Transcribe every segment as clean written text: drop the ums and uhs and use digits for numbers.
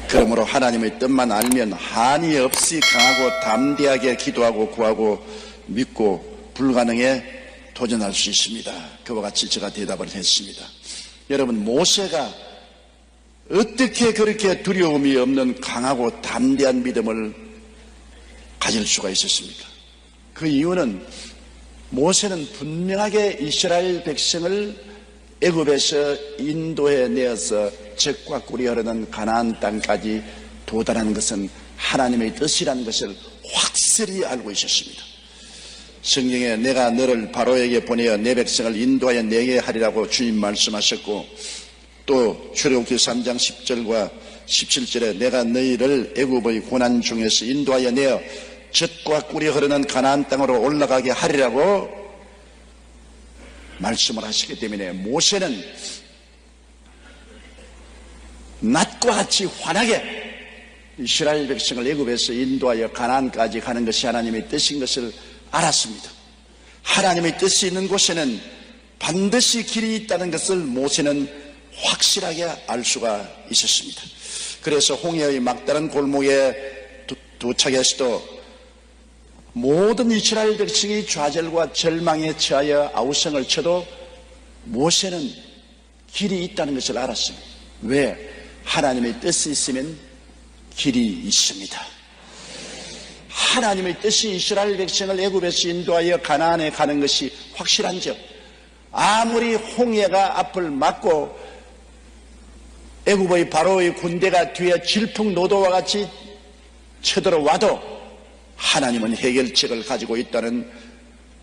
그러므로 하나님의 뜻만 알면 한이 없이 강하고 담대하게 기도하고 구하고 믿고 불가능에 도전할 수 있습니다. 그와 같이 제가 대답을 했습니다. 여러분, 모세가 어떻게 그렇게 두려움이 없는 강하고 담대한 믿음을 가질 수가 있었습니까? 그 이유는 모세는 분명하게 이스라엘 백성을 애굽에서 인도해 내어서 젖과 꿀이 흐르는 가나안 땅까지 도달하는 것은 하나님의 뜻이라는 것을 확실히 알고 있었습니다. 성경에 내가 너를 바로에게 보내어 내 백성을 인도하여 내게 하리라고 주님 말씀하셨고, 또 출애굽기 3장 10절과 17절에 내가 너희를 애굽의 고난 중에서 인도하여 내어 젖과 꿀이 흐르는 가나안 땅으로 올라가게 하리라고 말씀을 하시기 때문에 모세는 낮과 같이 환하게 이스라엘 백성을 애굽에서 인도하여 가나안까지 가는 것이 하나님의 뜻인 것을 알았습니다. 하나님의 뜻이 있는 곳에는 반드시 길이 있다는 것을 모세는 확실하게 알 수가 있었습니다. 그래서 홍해의 막다른 골목에 도착해서도 모든 이스라엘 백성이 좌절과 절망에 처하여 아우성을 쳐도 모세는 길이 있다는 것을 알았습니다. 왜? 하나님의 뜻이 있으면 길이 있습니다. 하나님의 뜻이 이스라엘 백성을 애굽에서 인도하여 가나안에 가는 것이 확실한즉, 아무리 홍해가 앞을 막고 애굽의 바로의 군대가 뒤에 질풍노도와 같이 쳐들어와도 하나님은 해결책을 가지고 있다는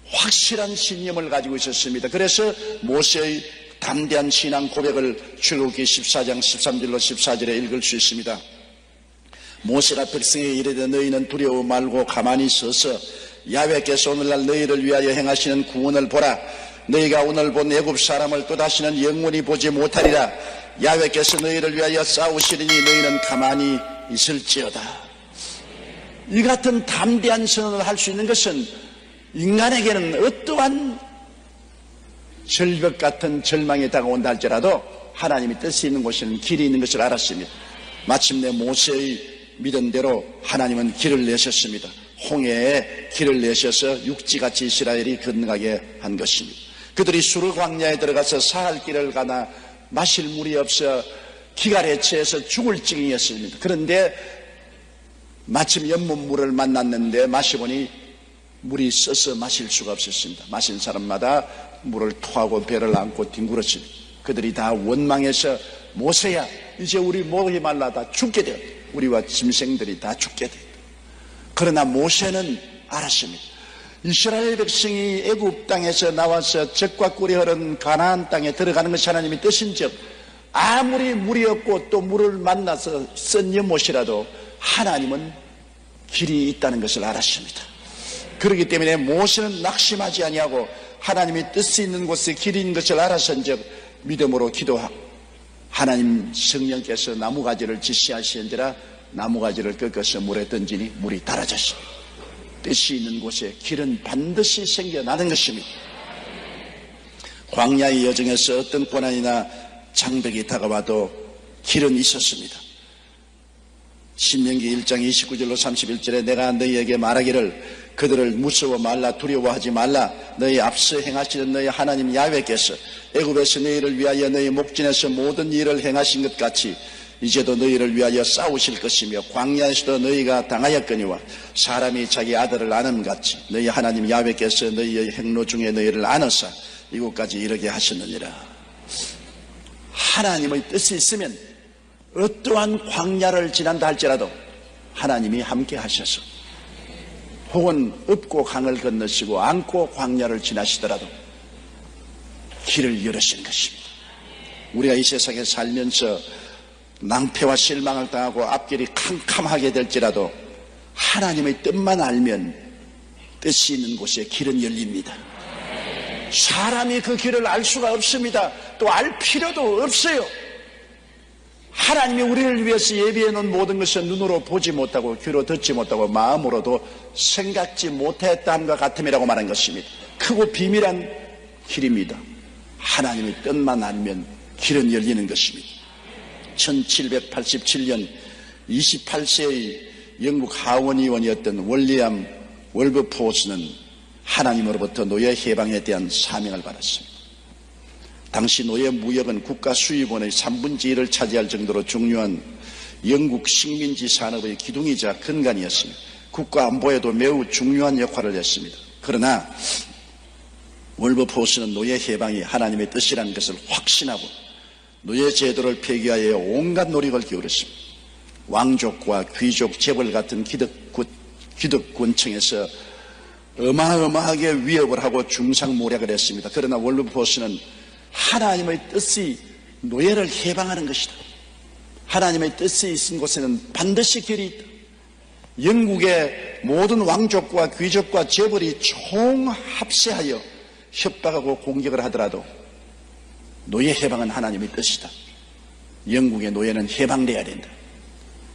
확실한 신념을 가지고 있었습니다. 그래서 모세의 담대한 신앙 고백을 출애굽기 14장 13절로 14절에 읽을 수 있습니다. 모세가 백성에게 이르되 너희는 두려워 말고 가만히 서서 야훼께서 오늘날 너희를 위하여 행하시는 구원을 보라. 너희가 오늘 본 애굽 사람을 또다시는 영원히 보지 못하리라. 야훼께서 너희를 위하여 싸우시리니 너희는 가만히 있을지어다. 이 같은 담대한 선언을 할 수 있는 것은 인간에게는 어떠한 절벽 같은 절망이 다가온다 할지라도 하나님의 뜻이 있는 곳에는 길이 있는 것을 알았습니다. 마침내 모세의 믿음대로 하나님은 길을 내셨습니다. 홍해에 길을 내셔서 육지같이 이스라엘이 건너가게 한 것입니다. 그들이 수르 광야에 들어가서 사할 길을 가나 마실 물이 없어 기갈에 취해서 죽을 지경이었습니다. 그런데 마침 연못물을 만났는데 마시보니 물이 써서 마실 수가 없었습니다. 마신 사람마다 물을 토하고 배를 안고 뒹굴었습니다. 그들이 다 원망해서 모세야, 이제 우리 목이 말라 다 죽게 되었다. 우리와 짐승들이 다 죽게 되었다. 그러나 모세는 알았습니다. 이스라엘 백성이 애굽 땅에서 나와서 젖과 꿀이 흐르는 가나안 땅에 들어가는 것이 하나님의 뜻인즉, 아무리 물이 없고 또 물을 만나서 쓴 연못이라도 하나님은 길이 있다는 것을 알았습니다. 그렇기 때문에 모세는 낙심하지 아니하고 하나님의 뜻이 있는 곳에 길이 있는 것을 알았은즉 믿음으로 기도하고, 하나님 성령께서 나무가지를 지시하시는지라 나무가지를 꺾어서 물에 던지니 물이 달아졌습니다. 뜻이 있는 곳에 길은 반드시 생겨나는 것입니다. 광야의 여정에서 어떤 고난이나 장벽이 다가와도 길은 있었습니다. 신명기 1장 29절로 31절에 내가 너희에게 말하기를 그들을 무서워 말라 두려워하지 말라. 너희 앞서 행하시는 너희 하나님 야훼께서 애굽에서 너희를 위하여 너희 목전에서 모든 일을 행하신 것 같이 이제도 너희를 위하여 싸우실 것이며 광야에서도 너희가 당하였거니와 사람이 자기 아들을 아는 같이 너희 하나님 야훼께서 너희의 행로 중에 너희를 안으사 이곳까지 이르게 하셨느니라. 하나님의 뜻이 있으면 어떠한 광야를 지난다 할지라도 하나님이 함께 하셔서, 혹은 읍고 강을 건너시고 안고 광야를 지나시더라도 길을 열으시는 것입니다. 우리가 이 세상에 살면서 낭패와 실망을 당하고 앞길이 캄캄하게 될지라도 하나님의 뜻만 알면 뜻이 있는 곳에 길은 열립니다. 사람이 그 길을 알 수가 없습니다. 또 알 필요도 없어요. 하나님이 우리를 위해서 예비해 놓은 모든 것을 눈으로 보지 못하고 귀로 듣지 못하고 마음으로도 생각지 못했다함과 같음이라고 말한 것입니다. 크고 비밀한 길입니다. 하나님의 뜻만 알면 길은 열리는 것입니다. 1787년 28세의 영국 하원의원이었던 월리엄 월버포스는 하나님으로부터 노예 해방에 대한 사명을 받았습니다. 당시 노예 무역은 국가 수입원의 3분의 1을 차지할 정도로 중요한 영국 식민지 산업의 기둥이자 근간이었습니다. 국가 안보에도 매우 중요한 역할을 했습니다. 그러나 월버포스는 노예 해방이 하나님의 뜻이라는 것을 확신하고 노예 제도를 폐기하여 온갖 노력을 기울였습니다. 왕족과 귀족, 재벌 같은 기득권층에서 어마어마하게 위협을 하고 중상모략을 했습니다. 그러나 월버포스는 하나님의 뜻이 노예를 해방하는 것이다. 하나님의 뜻이 있은 곳에는 반드시 길이 있다. 영국의 모든 왕족과 귀족과 재벌이 총합세하여 협박하고 공격을 하더라도 노예 해방은 하나님의 뜻이다. 영국의 노예는 해방돼야 된다.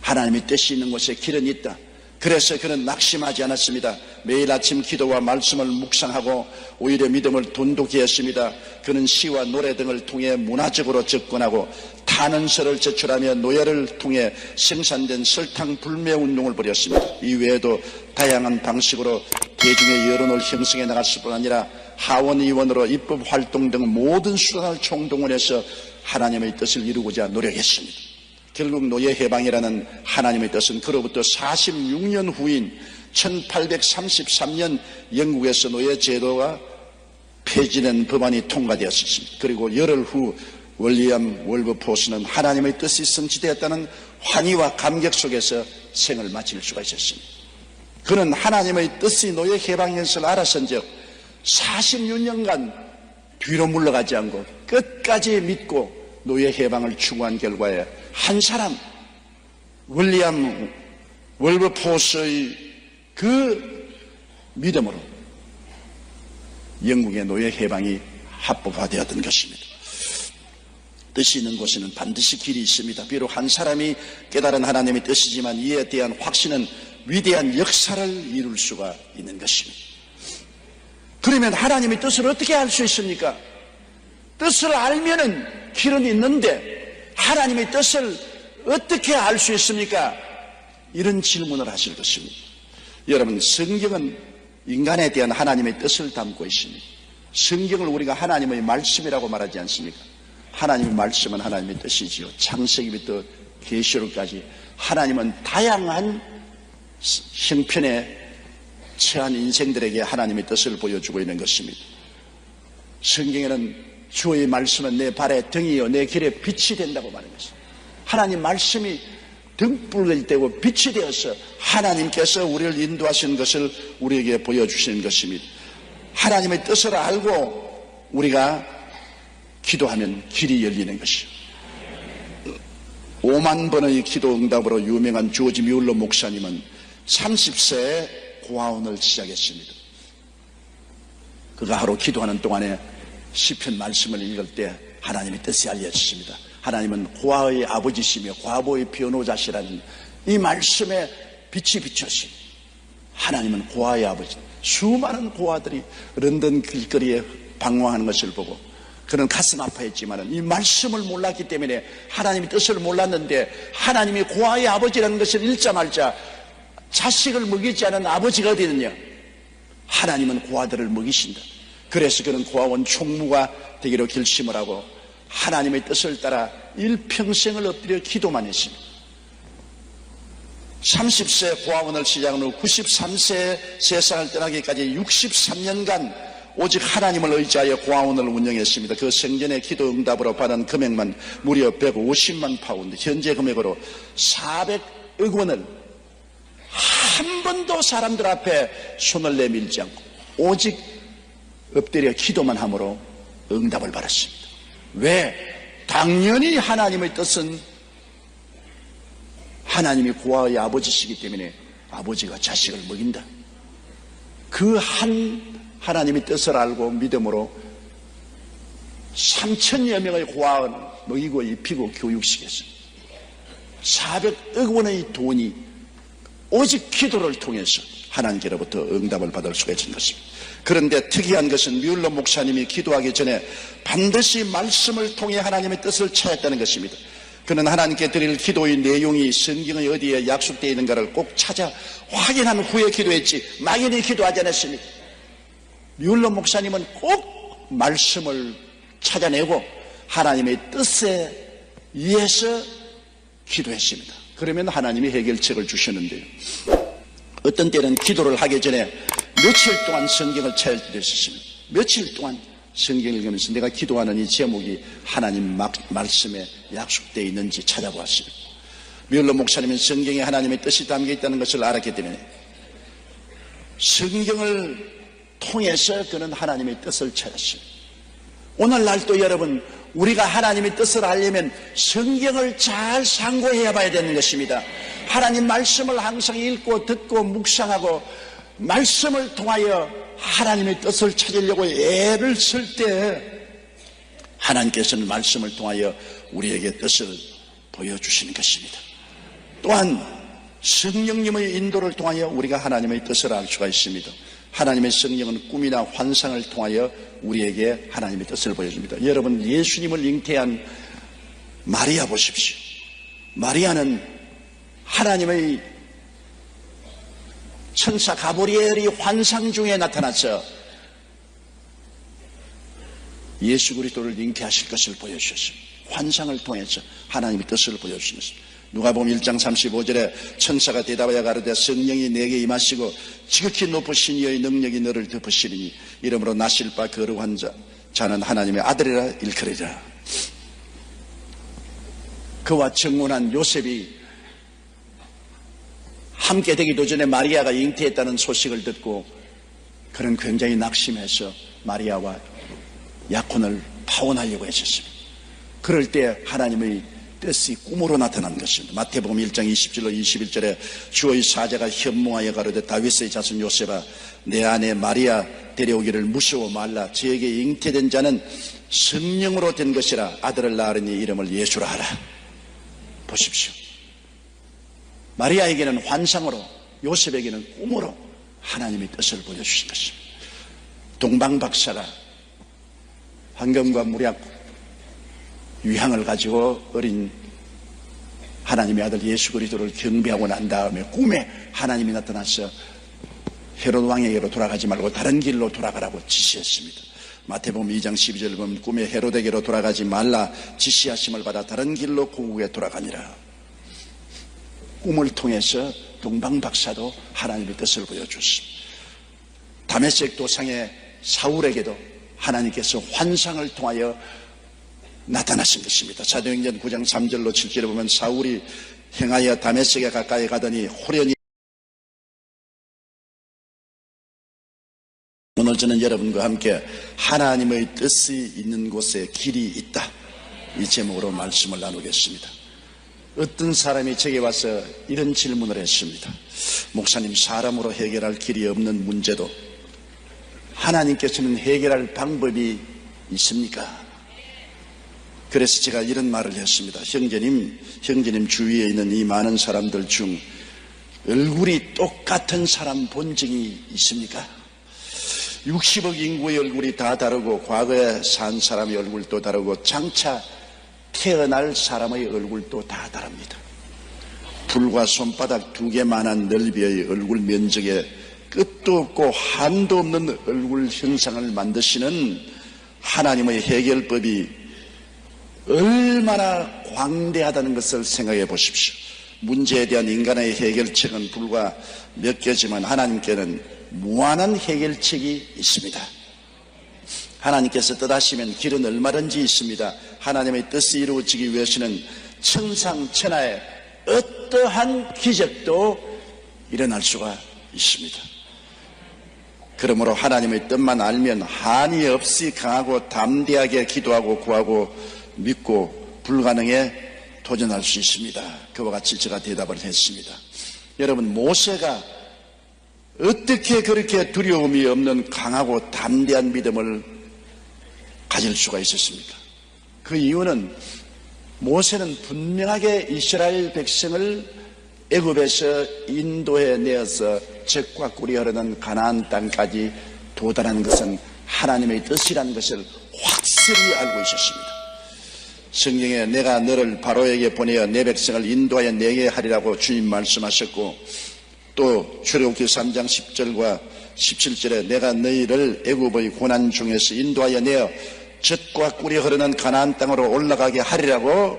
하나님의 뜻이 있는 곳에 길은 있다. 그래서 그는 낙심하지 않았습니다. 매일 아침 기도와 말씀을 묵상하고 오히려 믿음을 돈독히 했습니다. 그는 시와 노래 등을 통해 문화적으로 접근하고 탄원서를 제출하며 노예를 통해 생산된 설탕 불매 운동을 벌였습니다. 이외에도 다양한 방식으로 대중의 여론을 형성해 나갔을 뿐 아니라 하원의원으로 입법 활동 등 모든 수단을 총동원해서 하나님의 뜻을 이루고자 노력했습니다. 결국 노예 해방이라는 하나님의 뜻은 그로부터 46년 후인 1833년 영국에서 노예 제도가 폐지된 법안이 통과되었습니다. 그리고 열흘 후 월리엄 월버포스는 하나님의 뜻이 성취되었다는 환희와 감격 속에서 생을 마칠 수가 있었습니다. 그는 하나님의 뜻이 노예 해방인 것을 알았은즉 46년간 뒤로 물러가지 않고 끝까지 믿고 노예 해방을 추구한 결과에 한 사람 월리엄 월버포스의 그 믿음으로 영국의 노예 해방이 합법화되었던 것입니다. 뜻이 있는 곳에는 반드시 길이 있습니다. 비록 한 사람이 깨달은 하나님의 뜻이지만 이에 대한 확신은 위대한 역사를 이룰 수가 있는 것입니다. 그러면 하나님의 뜻을 어떻게 알 수 있습니까? 뜻을 알면은 길은 있는데 하나님의 뜻을 어떻게 알 수 있습니까? 이런 질문을 하실 것입니다. 여러분, 성경은 인간에 대한 하나님의 뜻을 담고 있습니다. 성경을 우리가 하나님의 말씀이라고 말하지 않습니까? 하나님의 말씀은 하나님의 뜻이지요. 창세기부터 계시록까지 하나님은 다양한 형편에 처한 인생들에게 하나님의 뜻을 보여주고 있는 것입니다. 성경에는 주의 말씀은 내 발의 등이요 내 길에 빛이 된다고 말하는 것입니다. 하나님 말씀이 등불이 되고 빛이 되어서 하나님께서 우리를 인도하시는 것을 우리에게 보여주시는 것입니다. 하나님의 뜻을 알고 우리가 기도하면 길이 열리는 것이요. 5만 번의 기도 응답으로 유명한 조지 뮬러 목사님은 30세에 고아원을 시작했습니다. 그가 하루 기도하는 동안에 시편 말씀을 읽을 때 하나님의 뜻이 알려졌습니다. 하나님은 고아의 아버지시며 과부의 변호자시라는 이 말씀에 빛이 비쳤습니다. 하나님은 고아의 아버지. 수많은 고아들이 런던 길거리에 방황하는 것을 보고 그는 가슴 아파했지만 이 말씀을 몰랐기 때문에 하나님의 뜻을 몰랐는데 하나님이 고아의 아버지라는 것을 읽자마자 자식을 먹이지 않은 아버지가 어디 있느냐? 하나님은 고아들을 먹이신다. 그래서 그는 고아원 총무가 되기로 결심을 하고 하나님의 뜻을 따라 일평생을 엎드려 기도만 했습니다. 30세 고아원을 시작한 후 93세에 세상을 떠나기까지 63년간 오직 하나님을 의지하여 고아원을 운영했습니다. 그 생전의 기도 응답으로 받은 금액만 무려 150만 파운드, 현재 금액으로 400억 원을 한 번도 사람들 앞에 손을 내밀지 않고 오직 엎드려 기도만 함으로 응답을 받았습니다. 왜? 당연히 하나님의 뜻은 하나님이 고아의 아버지시기 때문에 아버지가 자식을 먹인다. 그 한 하나님의 뜻을 알고 믿음으로 3천여 명의 고아를 먹이고 입히고 교육시켰습니다. 400억 원의 돈이 오직 기도를 통해서 하나님께로부터 응답을 받을 수가 있는 것입니다. 그런데 특이한 것은 뮬러 목사님이 기도하기 전에 반드시 말씀을 통해 하나님의 뜻을 찾았다는 것입니다. 그는 하나님께 드릴 기도의 내용이 성경의 어디에 약속되어 있는가를 꼭 찾아 확인한 후에 기도했지 막연히 기도하지 않았습니다. 뮬러 목사님은 꼭 말씀을 찾아내고 하나님의 뜻에 의해서 기도했습니다. 그러면 하나님이 해결책을 주셨는데요. 어떤 때는 기도를 하기 전에 며칠 동안 성경을 찾을 때도 있었습니다. 며칠 동안 성경을 읽으면서 내가 기도하는 이 제목이 하나님 말씀에 약속되어 있는지 찾아보았습니다. 뮬러 목사님은 성경에 하나님의 뜻이 담겨 있다는 것을 알았기 때문에 성경을 통해서 그는 하나님의 뜻을 찾았습니다. 오늘날도 여러분, 우리가 하나님의 뜻을 알려면 성경을 잘 상고해야 봐야 되는 것입니다. 하나님 말씀을 항상 읽고 듣고 묵상하고 말씀을 통하여 하나님의 뜻을 찾으려고 애를 쓸 때 하나님께서는 말씀을 통하여 우리에게 뜻을 보여주시는 것입니다. 또한 성령님의 인도를 통하여 우리가 하나님의 뜻을 알 수가 있습니다. 하나님의 성령은 꿈이나 환상을 통하여 우리에게 하나님의 뜻을 보여줍니다. 여러분, 예수님을 잉태한 마리아 보십시오. 마리아는 하나님의 천사 가브리엘이 환상 중에 나타나서 예수 그리스도를 잉태하실 것을 보여주셨습니다. 환상을 통해서 하나님의 뜻을 보여주셨습니다. 누가복음 1장 35절에 천사가 대답하여 가로되 성령이 내게 임하시고 지극히 높으신 이의 능력이 너를 덮으시리니 이러므로 나실 바 거룩한 자는 하나님의 아들이라 일컬으리라. 그와 청혼한 요셉이 함께 되기도 전에 마리아가 잉태했다는 소식을 듣고 그는 굉장히 낙심해서 마리아와 약혼을 파혼하려고 했었습니다. 그럴 때 하나님의 뜻이 꿈으로 나타난 것입니다. 마태복음 1장 20절로 21절에 주의 사자가 현몽하여 가로되 다윗의 자손 요셉아 내 아내 마리아 데려오기를 무서워 말라. 저에게 잉태된 자는 성령으로 된 것이라 아들을 낳으리니 이름을 예수라 하라. 보십시오. 마리아에게는 환상으로 요셉에게는 꿈으로 하나님의 뜻을 보여주신 것입니다. 동방박사가 황금과 무약 유향을 가지고 어린 하나님의 아들 예수 그리스도를 경배하고 난 다음에 꿈에 하나님이 나타나서 헤롯 왕에게로 돌아가지 말고 다른 길로 돌아가라고 지시했습니다. 마태복음 2장 12절 보면 꿈에 헤롯에게로 돌아가지 말라 지시하심을 받아 다른 길로 고국에 돌아가니라. 꿈을 통해서 동방박사도 하나님의 뜻을 보여줬습니다. 다메섹 도상의 사울에게도 하나님께서 환상을 통하여 나타나신 것입니다. 사도행전 9장 3절로 7절에 보면 사울이 행하여 다메섹에 가까이 가더니 호련히 오늘 저는 여러분과 함께 하나님의 뜻이 있는 곳에 길이 있다, 이 제목으로 말씀을 나누겠습니다. 어떤 사람이 제게 와서 이런 질문을 했습니다. 목사님, 사람으로 해결할 길이 없는 문제도 하나님께서는 해결할 방법이 있습니까? 그래서 제가 이런 말을 했습니다. 형제님 주위에 있는 이 많은 사람들 중 얼굴이 똑같은 사람 본 적이 있습니까? 60억 인구의 얼굴이 다 다르고 과거에 산 사람의 얼굴도 다르고 장차 태어날 사람의 얼굴도 다 다릅니다. 불과 손바닥 2개만한 넓이의 얼굴 면적에 끝도 없고 한도 없는 얼굴 형상을 만드시는 하나님의 해결법이 얼마나 광대하다는 것을 생각해 보십시오. 문제에 대한 인간의 해결책은 불과 몇 개지만 하나님께는 무한한 해결책이 있습니다. 하나님께서 뜻하시면 길은 얼마든지 있습니다. 하나님의 뜻이 이루어지기 위해서는 천상천하에 어떠한 기적도 일어날 수가 있습니다. 그러므로 하나님의 뜻만 알면 한이 없이 강하고 담대하게 기도하고 구하고 믿고 불가능에 도전할 수 있습니다. 그와 같이 제가 대답을 했습니다. 여러분, 모세가 어떻게 그렇게 두려움이 없는 강하고 담대한 믿음을 가질 수가 있었습니까? 그 이유는 모세는 분명하게 이스라엘 백성을 애굽에서 인도해 내어서 젖과 꿀이 흐르는 가나안 땅까지 도달하는 것은 하나님의 뜻이라는 것을 확실히 알고 있었습니다. 성경에 내가 너를 바로에게 보내어 내 백성을 인도하여 내게 하리라고 주님 말씀하셨고, 또 출애굽기 3장 10절과 17절에 내가 너희를 애굽의 고난 중에서 인도하여 내어 젖과 꿀이 흐르는 가나안 땅으로 올라가게 하리라고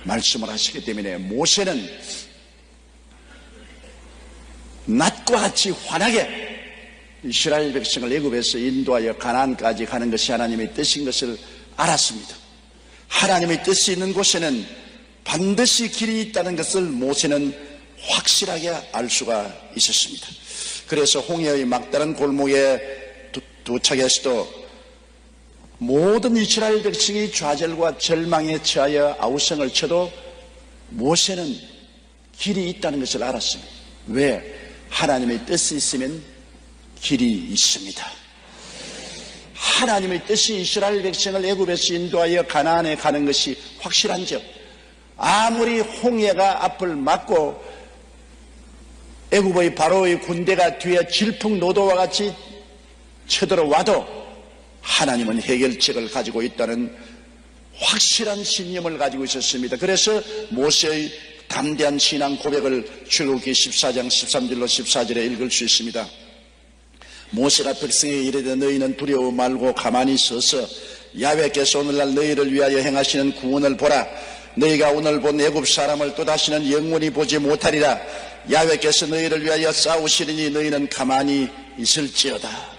말씀을 하시기 때문에 모세는 낮과 같이 환하게 이스라엘 백성을 애굽에서 인도하여 가나안까지 가는 것이 하나님의 뜻인 것을 알았습니다. 하나님의 뜻이 있는 곳에는 반드시 길이 있다는 것을 모세는 확실하게 알 수가 있었습니다. 그래서 홍해의 막다른 골목에 도착해서도 모든 이스라엘 백성이 좌절과 절망에 처하여 아우성을 쳐도 모세는 길이 있다는 것을 알았습니다. 왜? 하나님의 뜻이 있으면 길이 있습니다. 하나님의 뜻이 이스라엘 백성을 애굽에서 인도하여 가나안에 가는 것이 확실한즉 아무리 홍해가 앞을 막고 애굽의 바로의 군대가 뒤에 질풍노도와 같이 쳐들어와도 하나님은 해결책을 가지고 있다는 확실한 신념을 가지고 있었습니다. 그래서 모세의 담대한 신앙 고백을 출애굽기 14장 13절로 14절에 읽을 수 있습니다. 모세가 백성에게 이르되 너희는 두려워 말고 가만히 서서 야훼께서 오늘날 너희를 위하여 행하시는 구원을 보라. 너희가 오늘 본 애굽 사람을 또다시는 영원히 보지 못하리라. 야훼께서 너희를 위하여 싸우시리니 너희는 가만히 있을지어다.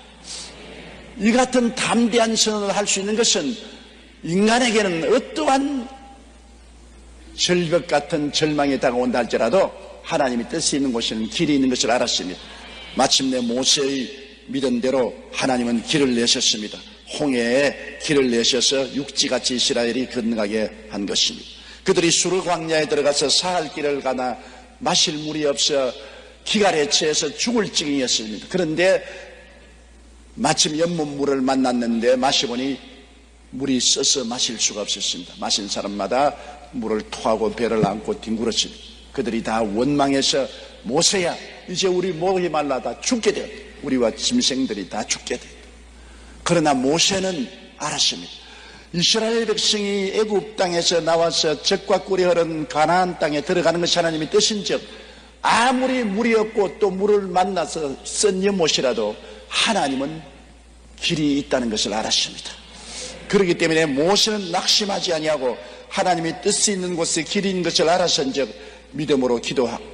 이 같은 담대한 선언을 할 수 있는 것은 인간에게는 어떠한 절벽 같은 절망이 다가온다 할지라도 하나님의 뜻이 있는 곳에는 길이 있는 것을 알았습니다. 마침내 모세의 믿음대로 하나님은 길을 내셨습니다. 홍해에 길을 내셔서 육지같이 이스라엘이 건너가게 한 것입니다. 그들이 수르 광야에 들어가서 사할 길을 가나 마실 물이 없어 기갈에 취해서 죽을 지경이었습니다. 그런데 마침 연못물을 만났는데 마시보니 물이 써서 마실 수가 없었습니다. 마신 사람마다 물을 토하고 배를 안고 뒹굴었습니다. 그들이 다 원망해서 모세야 이제 우리 목이 말라 다 죽게 되었다. 우리와 짐승들이 다 죽게 되었다. 그러나 모세는 알았습니다. 이스라엘 백성이 애굽 땅에서 나와서 젖과 꿀이 흐르는 가나안 땅에 들어가는 것이 하나님의 뜻인즉 아무리 물이 없고 또 물을 만나서 쓴 연못이라도 하나님은 길이 있다는 것을 알았습니다. 그렇기 때문에 모세는 낙심하지 아니하고 하나님의 뜻이 있는 곳에 길이 있는 것을 알았은즉 믿음으로 기도하고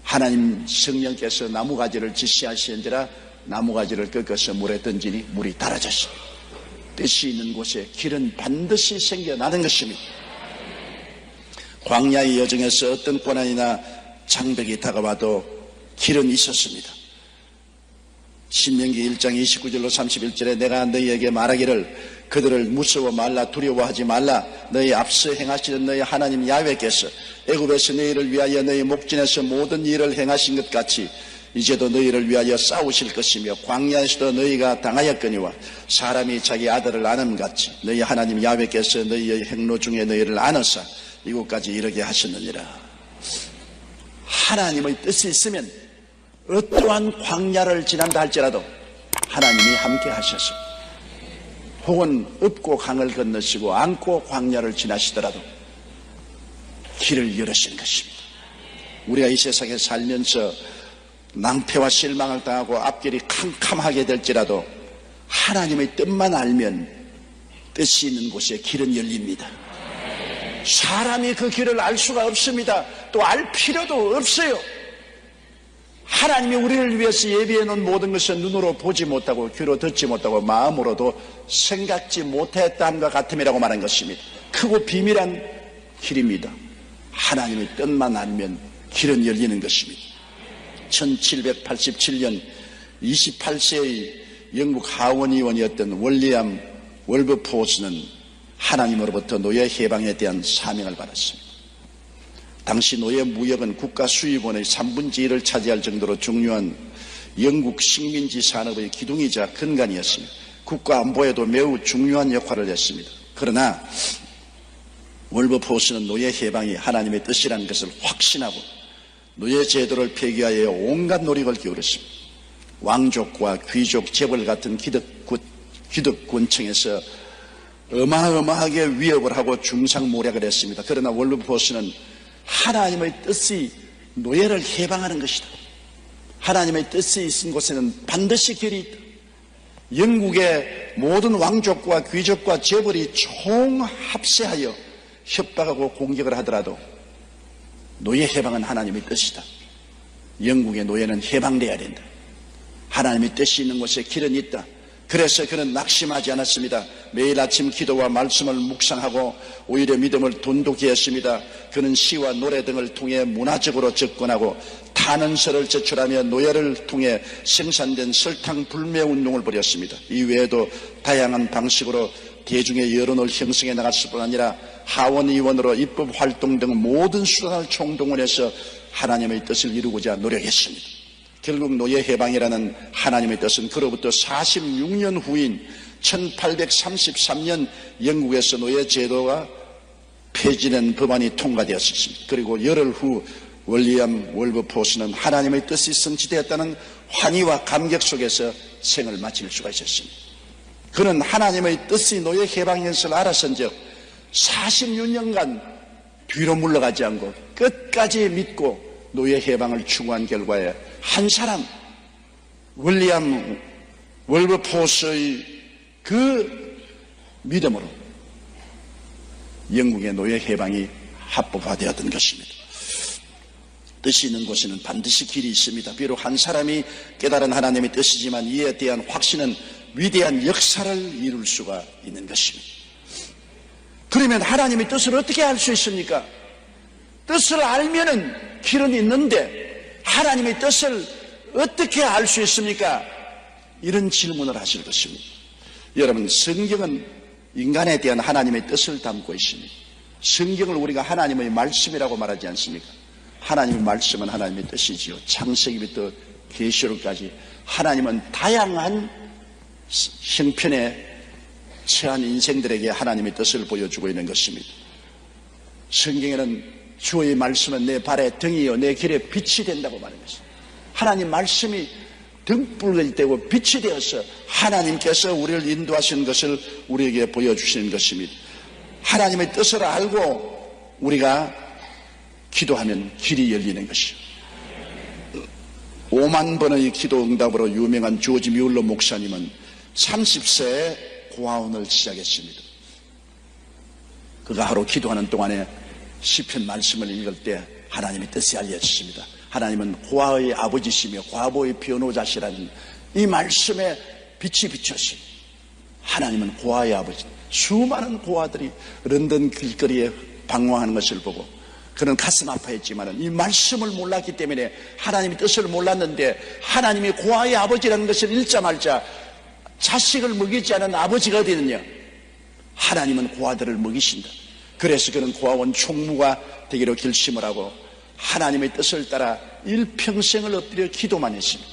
하나님 성령께서 나무가지를 지시하시는지라 나무가지를 꺾어서 물에 던지니 물이 달아졌습니다. 뜻이 있는 곳에 길은 반드시 생겨나는 것입니다. 광야의 여정에서 어떤 고난이나 장벽이 다가와도 길은 있었습니다. 신명기 1장 29절로 31절에 내가 너희에게 말하기를 그들을 무서워 말라 두려워하지 말라. 너희 앞서 행하시는 너희 하나님 야훼께서 애굽에서 너희를 위하여 너희 목전에서 모든 일을 행하신 것 같이 이제도 너희를 위하여 싸우실 것이며 광야에서도 너희가 당하였거니와 사람이 자기 아들을 아는 같이 너희 하나님 야훼께서 너희의 행로 중에 너희를 안으사 이곳까지 이르게 하셨느니라. 하나님의 뜻이 있으면 어떠한 광야를 지난다 할지라도 하나님이 함께 하셔서 혹은 읍고 강을 건너시고 안고 광야를 지나시더라도 길을 열으신 것입니다. 우리가 이 세상에 살면서 낭패와 실망을 당하고 앞길이 캄캄하게 될지라도 하나님의 뜻만 알면 뜻이 있는 곳에 길은 열립니다. 사람이 그 길을 알 수가 없습니다. 또 알 필요도 없어요. 하나님이 우리를 위해서 예비해 놓은 모든 것을 눈으로 보지 못하고 귀로 듣지 못하고 마음으로도 생각지 못했다함과 같음이라고 말한 것입니다. 크고 비밀한 길입니다. 하나님의 뜻만 알면 길은 열리는 것입니다. 1787년 28세의 영국 하원의원이었던 월리엄 월버포스는 하나님으로부터 노예 해방에 대한 사명을 받았습니다. 당시 노예 무역은 국가 수입원의 3분의 1을 차지할 정도로 중요한 영국 식민지 산업의 기둥이자 근간이었습니다. 국가 안보에도 매우 중요한 역할을 했습니다. 그러나 월버포스는 노예 해방이 하나님의 뜻이라는 것을 확신하고 노예 제도를 폐기하여 온갖 노력을 기울였습니다. 왕족과 귀족, 재벌 같은 기득권층에서 어마어마하게 위협을 하고 중상모략을 했습니다. 그러나 월버포스는 하나님의 뜻이 노예를 해방하는 것이다. 하나님의 뜻이 있은 곳에는 반드시 길이 있다. 영국의 모든 왕족과 귀족과 재벌이 총합세하여 협박하고 공격을 하더라도 노예 해방은 하나님의 뜻이다. 영국의 노예는 해방돼야 된다. 하나님의 뜻이 있는 곳에 길은 있다. 그래서 그는 낙심하지 않았습니다. 매일 아침 기도와 말씀을 묵상하고 오히려 믿음을 돈독히 했습니다. 그는 시와 노래 등을 통해 문화적으로 접근하고 탄원서를 제출하며 노예를 통해 생산된 설탕 불매 운동을 벌였습니다. 이외에도 다양한 방식으로 대중의 여론을 형성해 나갔을 뿐 아니라 하원의원으로 입법 활동 등 모든 수단을 총동원해서 하나님의 뜻을 이루고자 노력했습니다. 결국 노예 해방이라는 하나님의 뜻은 그로부터 46년 후인 1833년 영국에서 노예 제도가 폐지된 법안이 통과되었습니다. 그리고 열흘 후 윌리엄 월버포스는 하나님의 뜻이 성취되었다는 환희와 감격 속에서 생을 마칠 수가 있었습니다. 그는 하나님의 뜻이 노예 해방인 것을 알았은즉 46년간 뒤로 물러가지 않고 끝까지 믿고 노예 해방을 추구한 결과에 한 사람 윌리엄 월버포스의 그 믿음으로 영국의 노예 해방이 합법화되었던 것입니다. 뜻이 있는 곳에는 반드시 길이 있습니다. 비록 한 사람이 깨달은 하나님의 뜻이지만 이에 대한 확신은 위대한 역사를 이룰 수가 있는 것입니다. 그러면 하나님의 뜻을 어떻게 알 수 있습니까? 뜻을 알면은 길은 있는데 하나님의 뜻을 어떻게 알 수 있습니까? 이런 질문을 하실 것입니다. 여러분, 성경은 인간에 대한 하나님의 뜻을 담고 있습니다. 성경을 우리가 하나님의 말씀이라고 말하지 않습니까? 하나님의 말씀은 하나님의 뜻이지요. 창세기부터 계시록까지 하나님은 다양한 형편에 처한 인생들에게 하나님의 뜻을 보여주고 있는 것입니다. 성경에는 주의 말씀은 내 발의 등이요 내 길에 빛이 된다고 말합니다. 하나님 말씀이 등불이 되고 빛이 되어서 하나님께서 우리를 인도하시는 것을 우리에게 보여주시는 것입니다. 하나님의 뜻을 알고 우리가 기도하면 길이 열리는 것이요. 5만 번의 기도 응답으로 유명한 조지 뮬러 목사님은 30세에 고아원을 시작했습니다. 그가 하루 기도하는 동안에 시편 말씀을 읽을 때 하나님의 뜻이 알려졌습니다. 하나님은 고아의 아버지시며 과부의 변호자시라는 이 말씀에 빛이 비쳤습니다. 하나님은 고아의 아버지. 수많은 고아들이 런던 길거리에 방황하는 것을 보고 그는 가슴 아파했지만 이 말씀을 몰랐기 때문에 하나님의 뜻을 몰랐는데 하나님이 고아의 아버지라는 것을 읽자마자 자식을 먹이지 않은 아버지가 어디 있느냐? 하나님은 고아들을 먹이신다. 그래서 그는 고아원 총무가 되기로 결심을 하고 하나님의 뜻을 따라 일평생을 엎드려 기도만 했습니다.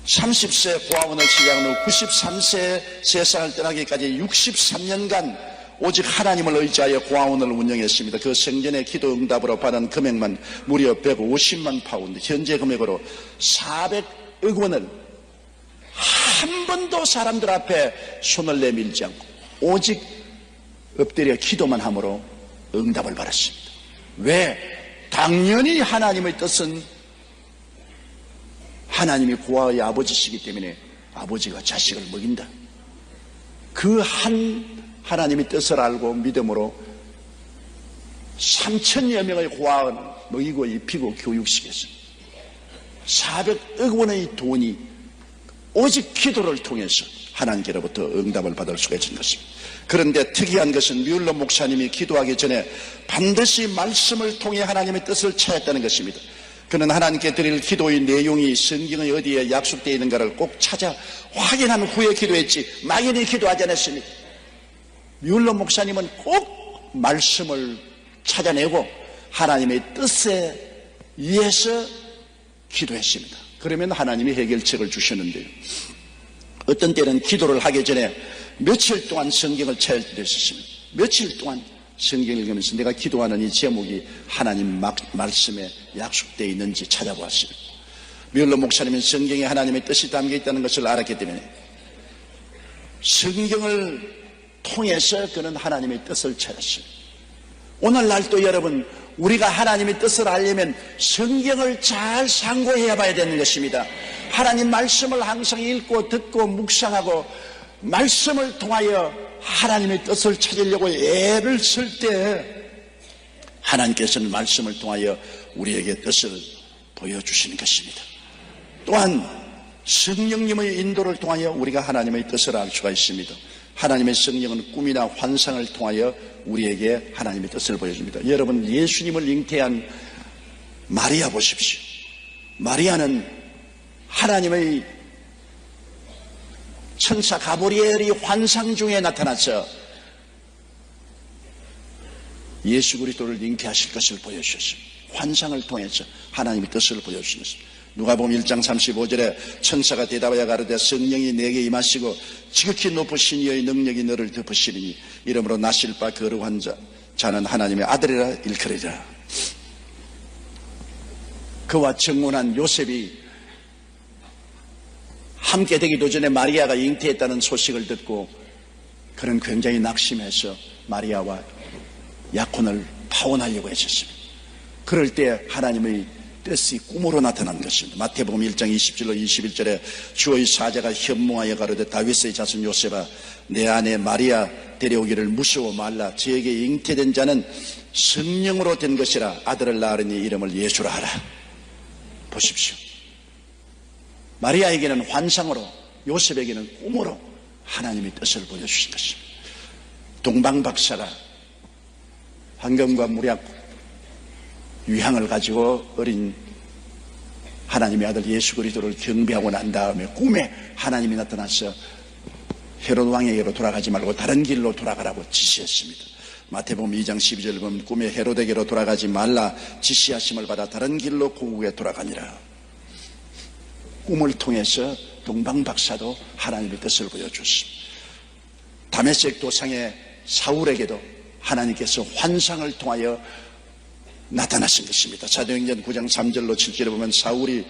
30세 고아원을 시작한 후 93세에 세상을 떠나기까지 63년간 오직 하나님을 의지하여 고아원을 운영했습니다. 그 생전의 기도 응답으로 받은 금액만 무려 150만 파운드, 현재 금액으로 400억 원을 한 번도 사람들 앞에 손을 내밀지 않고 오직 엎드려 기도만 함으로 응답을 받았습니다. 왜? 당연히 하나님의 뜻은 하나님이 고아의 아버지시기 때문에 아버지가 자식을 먹인다. 그 하나님의 뜻을 알고 믿음으로 3천여 명의 고아를 먹이고 입히고 교육시켰습니다. 400억 원의 돈이 오직 기도를 통해서 하나님께로부터 응답을 받을 수가 있는 것입니다. 그런데 특이한 것은 뮬러 목사님이 기도하기 전에 반드시 말씀을 통해 하나님의 뜻을 찾았다는 것입니다. 그는 하나님께 드릴 기도의 내용이 성경의 어디에 약속되어 있는가를 꼭 찾아 확인한 후에 기도했지 막연히 기도하지 않았습니다. 뮬러 목사님은 꼭 말씀을 찾아내고 하나님의 뜻에 의해서 기도했습니다. 그러면 하나님이 해결책을 주셨는데요. 어떤 때는 기도를 하기 전에 며칠 동안 성경을 찾을 때도 있었습니다. 며칠 동안 성경을 읽으면서 내가 기도하는 이 제목이 하나님 말씀에 약속되어 있는지 찾아보았습니다. 뮬러 목사님은 성경에 하나님의 뜻이 담겨 있다는 것을 알았기 때문에 성경을 통해서 그는 하나님의 뜻을 찾았어요. 오늘날도 여러분, 우리가 하나님의 뜻을 알려면 성경을 잘 상고해 봐야 되는 것입니다. 하나님 말씀을 항상 읽고 듣고 묵상하고 말씀을 통하여 하나님의 뜻을 찾으려고 애를 쓸 때 하나님께서는 말씀을 통하여 우리에게 뜻을 보여주시는 것입니다. 또한 성령님의 인도를 통하여 우리가 하나님의 뜻을 알 수가 있습니다. 하나님의 성령은 꿈이나 환상을 통하여 우리에게 하나님의 뜻을 보여줍니다. 여러분, 예수님을 잉태한 마리아 보십시오. 마리아는 하나님의 천사 가브리엘이 환상 중에 나타나서 예수 그리스도를 잉태하실 것을 보여주셨습니다. 환상을 통해서 하나님의 뜻을 보여주셨습니다. 누가복음 1장 35절에 천사가 대답하여 가로되 성령이 내게 임하시고 지극히 높으신 이의 능력이 너를 덮으시리니 이러므로 나실 바 거룩한 자는 하나님의 아들이라 일컬으리라. 그와 정혼한 요셉이 함께 되기도 전에 마리아가 잉태했다는 소식을 듣고 그는 굉장히 낙심해서 마리아와 약혼을 파혼하려고 했었습니다. 그럴 때 하나님의 뜻이 꿈으로 나타난 것입니다. 마태복음 1장 20절로 21절에 주의 사자가 현몽하여 가로되 다윗의 자손 요셉아 내 아내 마리아 데려오기를 무서워 말라. 저에게 잉태된 자는 성령으로 된 것이라. 아들을 낳으리니 이름을 예수라 하라. 보십시오. 마리아에게는 환상으로, 요셉에게는 꿈으로 하나님의 뜻을 보여주신 것입니다. 동방박사가 황금과 무략 유향을 가지고 어린 하나님의 아들 예수 그리스도를 경배하고 난 다음에 꿈에 하나님이 나타나서 헤롯 왕에게로 돌아가지 말고 다른 길로 돌아가라고 지시했습니다. 마태복음 2장 12절 보면 꿈에 헤롯에게로 돌아가지 말라 지시하심을 받아 다른 길로 고국에 돌아가니라. 꿈을 통해서 동방박사도 하나님의 뜻을 보여줬습니다. 다메섹 도상의 사울에게도 하나님께서 환상을 통하여 나타나신 것입니다. 사도행전 9장 3절로 7절에 보면 사울이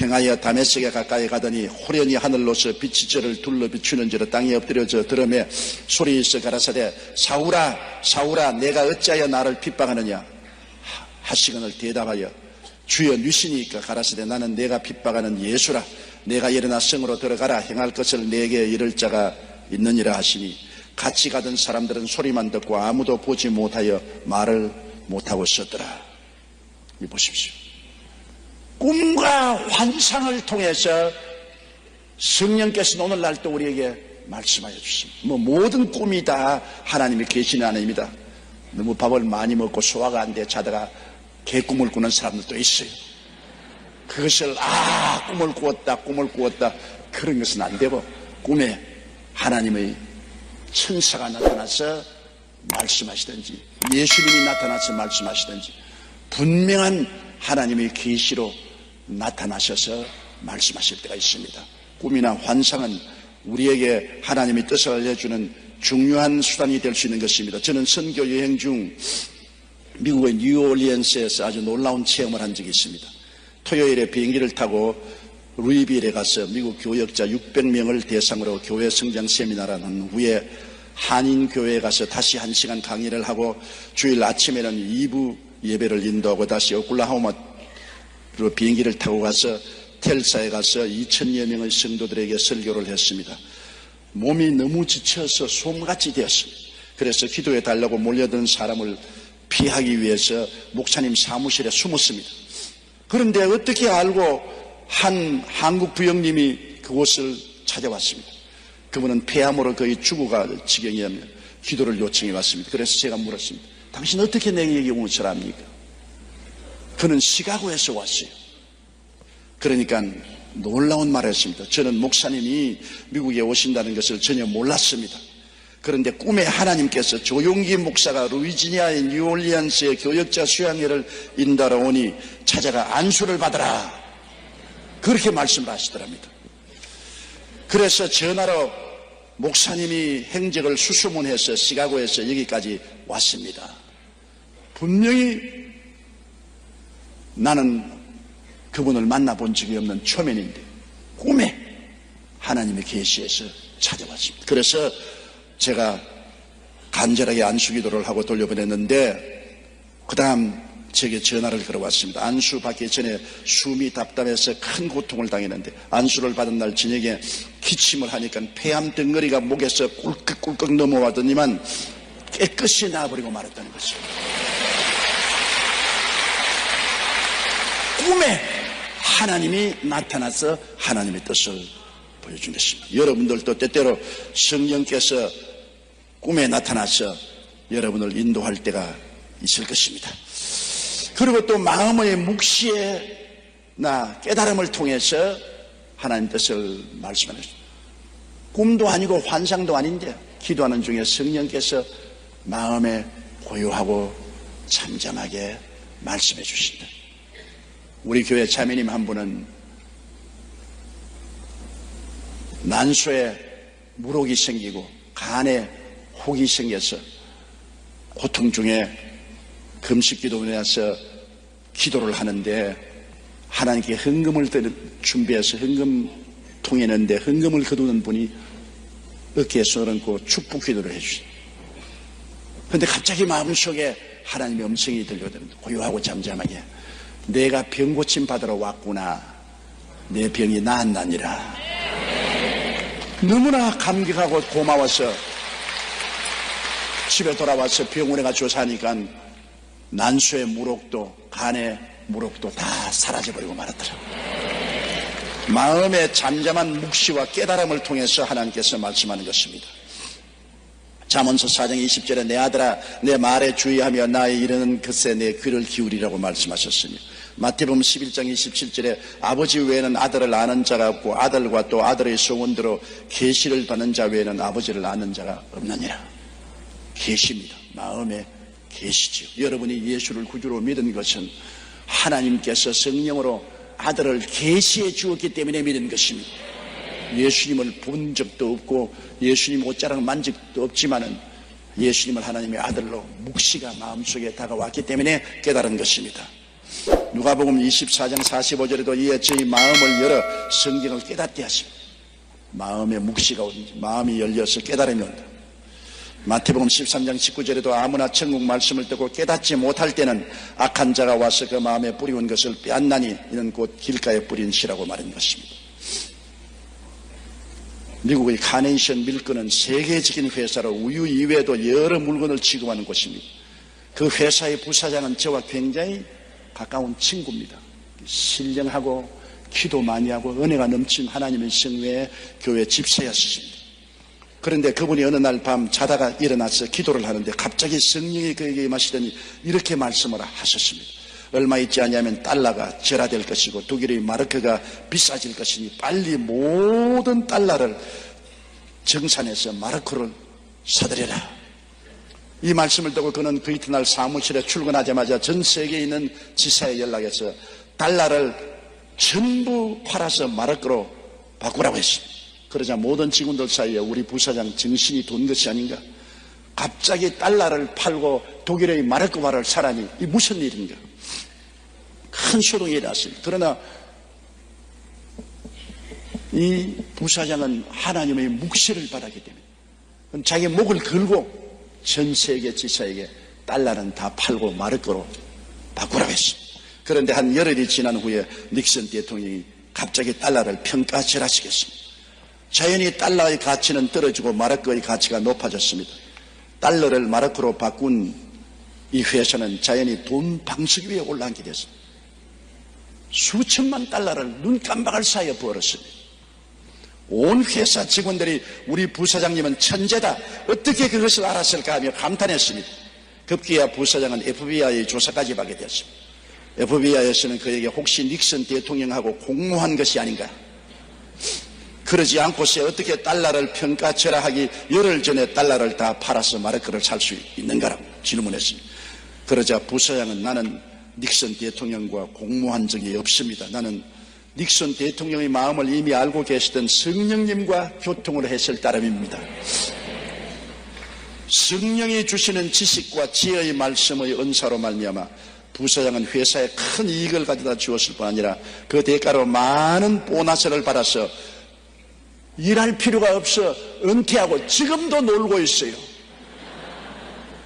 행하여 다메섹에 가까이 가더니 호련히 하늘로서 빛이 저를 둘러 비추는지로 땅에 엎드려져 들음에 소리 있어 가라사대 사울아 사울아 내가 어찌하여 나를 핍박하느냐 하시거늘 대답하여 주여 누시니까 가라사대 나는 내가 핍박하는 예수라. 내가 일어나 성으로 들어가라. 행할 것을 내게 이를 자가 있느니라 하시니 같이 가던 사람들은 소리만 듣고 아무도 보지 못하여 말을 못하고 있었더라. 이 보십시오. 꿈과 환상을 통해서 성령께서는 오늘날 또 우리에게 말씀하여 주십니다. 모든 꿈이 다 하나님이 계시는 하나님입니다. 너무 밥을 많이 먹고 소화가 안 돼 자다가 개꿈을 꾸는 사람들도 있어요. 그것을 꿈을 꾸었다 그런 것은 안 되고 꿈에 하나님의 천사가 나타나서 말씀하시든지 예수님이 나타나서 말씀하시든지 분명한 하나님의 계시로 나타나셔서 말씀하실 때가 있습니다. 꿈이나 환상은 우리에게 하나님의 뜻을 알려주는 중요한 수단이 될 수 있는 것입니다. 저는 선교 여행 중 미국의 뉴올리언스에서 아주 놀라운 체험을 한 적이 있습니다. 토요일에 비행기를 타고 루이빌에 가서 미국 교역자 600명을 대상으로 교회 성장 세미나를 한 후에 한인교회에 가서 다시 1시간 강의를 하고 주일 아침에는 2부 예배를 인도하고 다시 오클라호마로 비행기를 타고 가서 텔사에 가서 2,000여 명의 성도들에게 설교를 했습니다. 몸이 너무 지쳐서 솜같이 되었습니다. 그래서 기도해 달라고 몰려든 사람을 피하기 위해서 목사님 사무실에 숨었습니다. 그런데 어떻게 알고 한 한국 부형님이 그곳을 찾아왔습니다. 그분은 폐암으로 거의 죽어갈 지경이라며 기도를 요청해 왔습니다. 그래서 제가 물었습니다. 당신 어떻게 내게 온 사람입니까? 그는 시카고에서 왔어요. 그러니까 놀라운 말을 했습니다. 저는 목사님이 미국에 오신다는 것을 전혀 몰랐습니다. 그런데 꿈에 하나님께서 조용기 목사가 루이지니아의 뉴올리언스의 교역자 수양회를 인도하러 오니 찾아가 안수를 받으라. 그렇게 말씀을 하시더랍니다. 그래서 전화로 목사님이 행적을 수소문해서 시카고에서 여기까지 왔습니다. 분명히 나는 그분을 만나본 적이 없는 초면인데 꿈에 하나님의 계시에서 찾아왔습니다. 그래서 제가 간절하게 안수기도를 하고 돌려보냈는데 그 다음 제게 전화를 걸어왔습니다. 안수 받기 전에 숨이 답답해서 큰 고통을 당했는데 안수를 받은 날 저녁에 기침을 하니까 폐암 덩어리가 목에서 꿀꺽꿀꺽 넘어가더니만 깨끗이 나아버리고 말았다는 것입니다. 꿈에 하나님이 나타나서 하나님의 뜻을 보여준 것입니다. 여러분들도 때때로 성령께서 꿈에 나타나서 여러분을 인도할 때가 있을 것입니다. 그리고 또 마음의 묵시나 깨달음을 통해서 하나님 뜻을 말씀하는 것입니다. 꿈도 아니고 환상도 아닌데 기도하는 중에 성령께서 마음에 고요하고 잠잠하게 말씀해 주신다. 우리 교회 자매님 한 분은 난소에 물혹이 생기고 간에 혹이 생겨서 고통 중에 금식기도에 와서 기도를 하는데 하나님께 헌금을 준비해서 헌금통에 넣는데 헌금을 거두는 분이 어깨에 손을 얹고 축복기도를 해주시죠. 그런데 갑자기 마음속에 하나님의 음성이 들려오는데 고요하고 잠잠하게 내가 병 고침 받으러 왔구나. 내 병이 나았나니라. 너무나 감격하고 고마워서 집에 돌아와서 병원에 가서 조사하니까 난소의 물혹도 간의 물혹도 다 사라져버리고 말았더라고요. 마음의 잠잠한 묵시와 깨달음을 통해서 하나님께서 말씀하는 것입니다. 잠언서 4장 20절에 내 아들아 내 말에 주의하며 나의 이르는 것에 내 귀를 기울이라고 말씀하셨으며 마태복음 11장 27절에 아버지 외에는 아들을 아는 자가 없고 아들과 또 아들의 소원대로 계시를 받는 자 외에는 아버지를 아는 자가 없느니라. 계시입니다. 마음의 계시지요. 여러분이 예수를 구주로 믿은 것은 하나님께서 성령으로 아들을 계시해 주었기 때문에 믿은 것입니다. 예수님을 본 적도 없고 예수님 옷자락 만진 적도 없지만은 예수님을 하나님의 아들로 묵시가 마음속에 다가왔기 때문에 깨달은 것입니다. 누가복음 24장 45절에도 이에 저희 마음을 열어 성경을 깨닫게 하십니다. 마음에 묵시가 오든지 마음이 열려서 깨달음이 온다. 마태복음 13장 19절에도 아무나 천국 말씀을 듣고 깨닫지 못할 때는 악한 자가 와서 그 마음에 뿌리온 것을 빼앗나니 이는 곧 길가에 뿌린 씨라고 말한 것입니다. 미국의 카네이션 밀크는 세계적인 회사로 우유 이외에도 여러 물건을 취급하는 곳입니다. 그 회사의 부사장은 저와 굉장히 가까운 친구입니다. 신령하고 기도 많이 하고 은혜가 넘친 하나님의 성회의 교회 집사였습니다. 그런데 그분이 어느 날 밤 자다가 일어나서 기도를 하는데 갑자기 성령이 그에게 임하시더니 이렇게 말씀을 하셨습니다. 얼마 있지 않으면 달러가 절하될 것이고 독일의 마르크가 비싸질 것이니 빨리 모든 달러를 정산해서 마르크를 사들여라. 이 말씀을 듣고 그는 그 이튿날 사무실에 출근하자마자 전 세계에 있는 지사에 연락해서 달러를 전부 팔아서 마르크로 바꾸라고 했습니다. 그러자 모든 직원들 사이에 우리 부사장 정신이 돈 것이 아닌가, 갑자기 달러를 팔고 독일의 마르크화를 사라니 이 무슨 일인가, 큰 소동이 일어났습니다. 그러나 이 부사장은 하나님의 묵시를 받았기 때문에 자기 목을 걸고 전 세계 지사에게 달러는 다 팔고 마르크로 바꾸라고 했습니다. 그런데 한 열흘이 지난 후에 닉슨 대통령이 갑자기 달러를 평가절하시겠습니다. 자연히 달러의 가치는 떨어지고 마르크의 가치가 높아졌습니다. 달러를 마르크로 바꾼 이 회사는 자연히 돈 방석 위에 올라앉게 됐습니다. 수천만 달러를 눈 깜박할 사이에 벌었습니다. 온 회사 직원들이 우리 부사장님은 천재다, 어떻게 그것을 알았을까 하며 감탄했습니다. 급기야 부사장은 FBI 조사까지 받게 되었습니다. FBI에서는 그에게 혹시 닉슨 대통령하고 공모한 것이 아닌가, 그러지 않고서 어떻게 달러를 평가절하하기 열흘 전에 달러를 다 팔아서 마르크를 살 수 있는가라고 질문했습니다. 그러자 부사장은 나는 닉슨 대통령과 공모한 적이 없습니다. 나는 닉슨 대통령의 마음을 이미 알고 계시던 성령님과 교통을 했을 따름입니다. 성령이 주시는 지식과 지혜의 말씀의 은사로 말미암아 부사장은 회사에 큰 이익을 가져다 주었을 뿐 아니라 그 대가로 많은 보너스를 받아서 일할 필요가 없어 은퇴하고 지금도 놀고 있어요.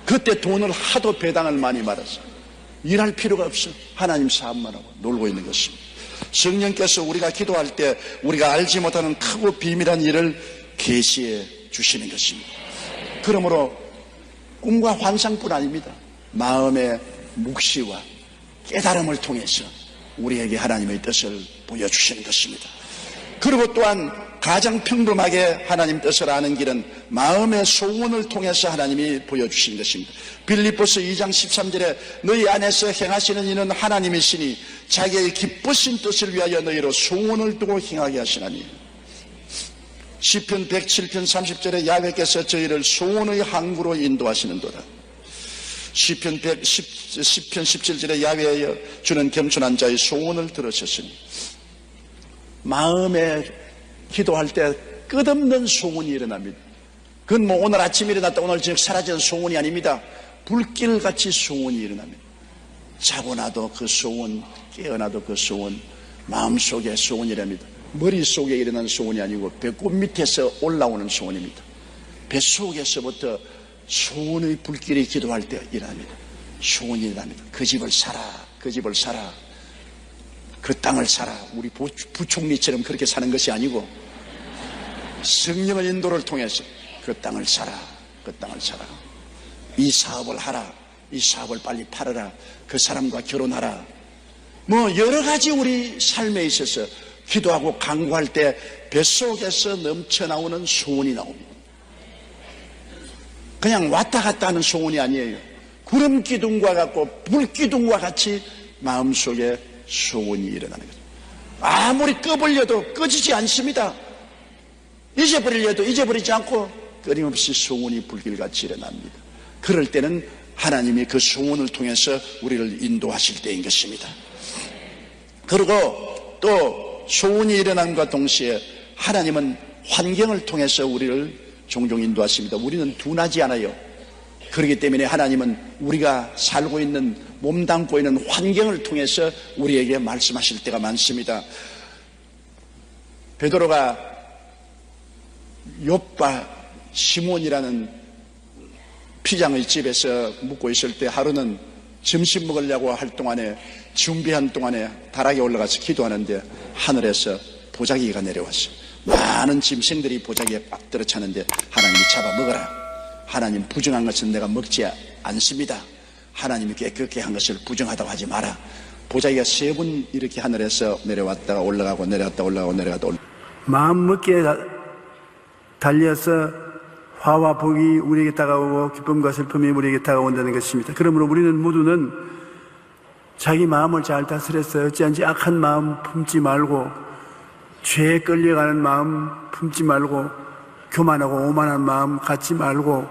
그때 돈을 하도 배당을 많이 받아서 일할 필요가 없어 하나님 사업만 하고 놀고 있는 것입니다. 성령께서 우리가 기도할 때 우리가 알지 못하는 크고 비밀한 일을 계시해 주시는 것입니다. 그러므로 꿈과 환상뿐 아닙니다. 마음의 묵시와 깨달음을 통해서 우리에게 하나님의 뜻을 보여주시는 것입니다. 그리고 또한 가장 평범하게 하나님 뜻을 아는 길은 마음의 소원을 통해서 하나님이 보여주신 것입니다. 빌립보서 2장 13절에 너희 안에서 행하시는 이는 하나님이시니 자기의 기쁘신 뜻을 위하여 너희로 소원을 두고 행하게 하시나니. 시편 107편 30절에 야훼께서 저희를 소원의 항구로 인도하시는도다. 시편 17절에 야훼여 주는 겸손한 자의 소원을 들으셨으니. 마음에 기도할 때 끝없는 소원이 일어납니다. 그건 뭐 오늘 아침 일어났다 오늘 저녁 사라지는 소원이 아닙니다. 불길같이 소원이 일어납니다. 자고 나도 그 소원, 깨어나도 그 소원, 마음속에 소원이랍니다. 머릿속에 일어나는 소원이 아니고 배꼽 밑에서 올라오는 소원입니다. 뱃속에서부터 소원의 불길이 기도할 때 일어납니다. 소원이 일어납니다. 그 집을 사라, 그 집을 사라, 그 땅을 사라. 우리 부총리처럼 그렇게 사는 것이 아니고 성령의 인도를 통해서 그 땅을 사라, 그 땅을 사라. 이 사업을 하라, 이 사업을 빨리 팔아라, 그 사람과 결혼하라. 뭐 여러 가지 우리 삶에 있어서 기도하고 간구할 때 뱃속에서 넘쳐나오는 소원이 나옵니다. 그냥 왔다 갔다 하는 소원이 아니에요. 구름 기둥과 같고 불 기둥과 같이 마음속에 소원이 일어나는 거죠. 아무리 꺼버려도 꺼지지 않습니다. 잊어버리려도 잊어버리지 않고 끊임없이 소원이 불길같이 일어납니다. 그럴 때는 하나님이 그 소원을 통해서 우리를 인도하실 때인 것입니다. 그리고 또 소원이 일어남과 동시에 하나님은 환경을 통해서 우리를 종종 인도하십니다. 우리는 둔하지 않아요. 그렇기 때문에 하나님은 우리가 살고 있는 몸담고 있는 환경을 통해서 우리에게 말씀하실 때가 많습니다. 베드로가 욥과 시몬이라는 피장의 집에서 묵고 있을 때 하루는 점심 먹으려고 할 동안에 준비한 동안에 다락에 올라가서 기도하는데 하늘에서 보자기가 내려왔어요. 많은 짐승들이 보자기에 빡 들어차는데 하나님이 잡아 먹어라. 하나님 부정한 것은 내가 먹지 않습니다. 하나님이 깨끗게 한 것을 부정하다고 하지 마라. 보자기가 3번 이렇게 하늘에서 내려왔다가 올라가고 내려왔다 올라가고 내려갔다 올라가고. 마음 먹기에 달려서 화와 복이 우리에게 다가오고 기쁨과 슬픔이 우리에게 다가온다는 것입니다. 그러므로 우리는 모두는 자기 마음을 잘 다스려서 어찌한지 악한 마음 품지 말고 죄에 끌려가는 마음 품지 말고 교만하고 오만한 마음 갖지 말고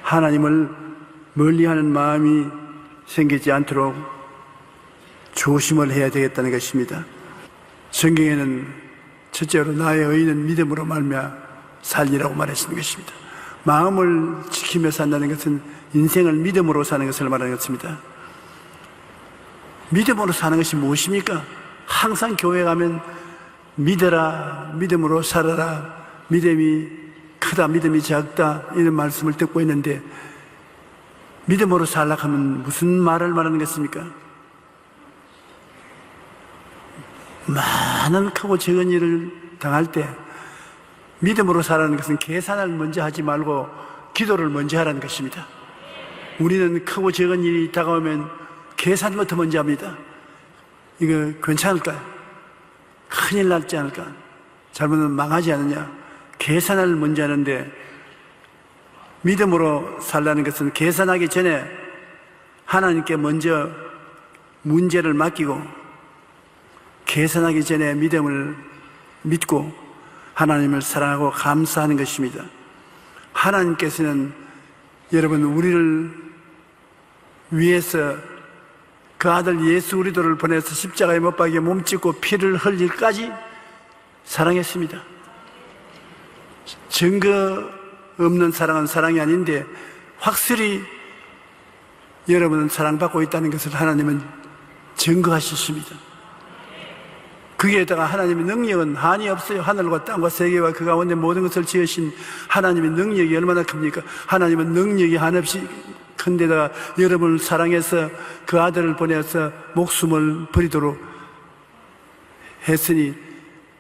하나님을 멀리하는 마음이 생기지 않도록 조심을 해야 되겠다는 것입니다. 성경에는 첫째로 나의 의인은 믿음으로 말미암아 살리라고 말했는 것입니다. 마음을 지키며 산다는 것은 인생을 믿음으로 사는 것을 말하는 것입니다. 믿음으로 사는 것이 무엇입니까? 항상 교회 가면 믿어라, 믿음으로 살아라, 믿음이 크다, 믿음이 작다 이런 말씀을 듣고 있는데 믿음으로 살라 하면 무슨 말을 말하는 것입니까? 많은 크고 적은 일을 당할 때 믿음으로 살라는 것은 계산을 먼저 하지 말고 기도를 먼저 하라는 것입니다. 우리는 크고 적은 일이 다가오면 계산부터 먼저 합니다. 이거 괜찮을까? 큰일 날지 않을까? 잘못하면 망하지 않느냐? 계산을 먼저 하는데 믿음으로 살라는 것은 계산하기 전에 하나님께 먼저 문제를 맡기고 계산하기 전에 믿음을 믿고 하나님을 사랑하고 감사하는 것입니다. 하나님께서는 여러분 우리를 위해서 그 아들 예수 그리스도를 보내서 십자가에 못 박여 몸짓고 피를 흘릴까지 사랑했습니다. 증거 없는 사랑은 사랑이 아닌데 확실히 여러분은 사랑받고 있다는 것을 하나님은 증거하셨습니다. 거기에다가 하나님의 능력은 한이 없어요. 하늘과 땅과 세계와 그 가운데 모든 것을 지으신 하나님의 능력이 얼마나 큽니까? 하나님은 능력이 한없이 큰데다가 여러분을 사랑해서 그 아들을 보내서 목숨을 버리도록 했으니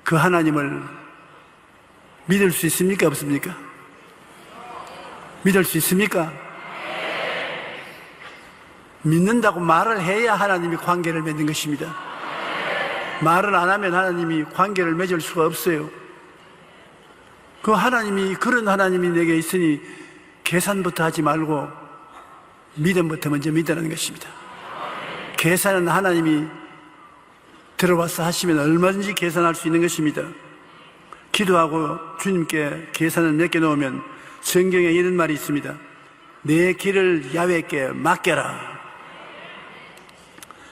그 하나님을 믿을 수 있습니까? 없습니까? 믿을 수 있습니까? 믿는다고 말을 해야 하나님이 관계를 맺는 것입니다. 말을 안 하면 하나님이 관계를 맺을 수가 없어요. 그 하나님이, 그런 하나님이 내게 있으니 계산부터 하지 말고 믿음부터 먼저 믿으라는 것입니다. 계산은 하나님이 들어와서 하시면 얼마든지 계산할 수 있는 것입니다. 기도하고 주님께 계산을 맡겨놓으면 성경에 이런 말이 있습니다. 내 길을 야훼께 맡겨라.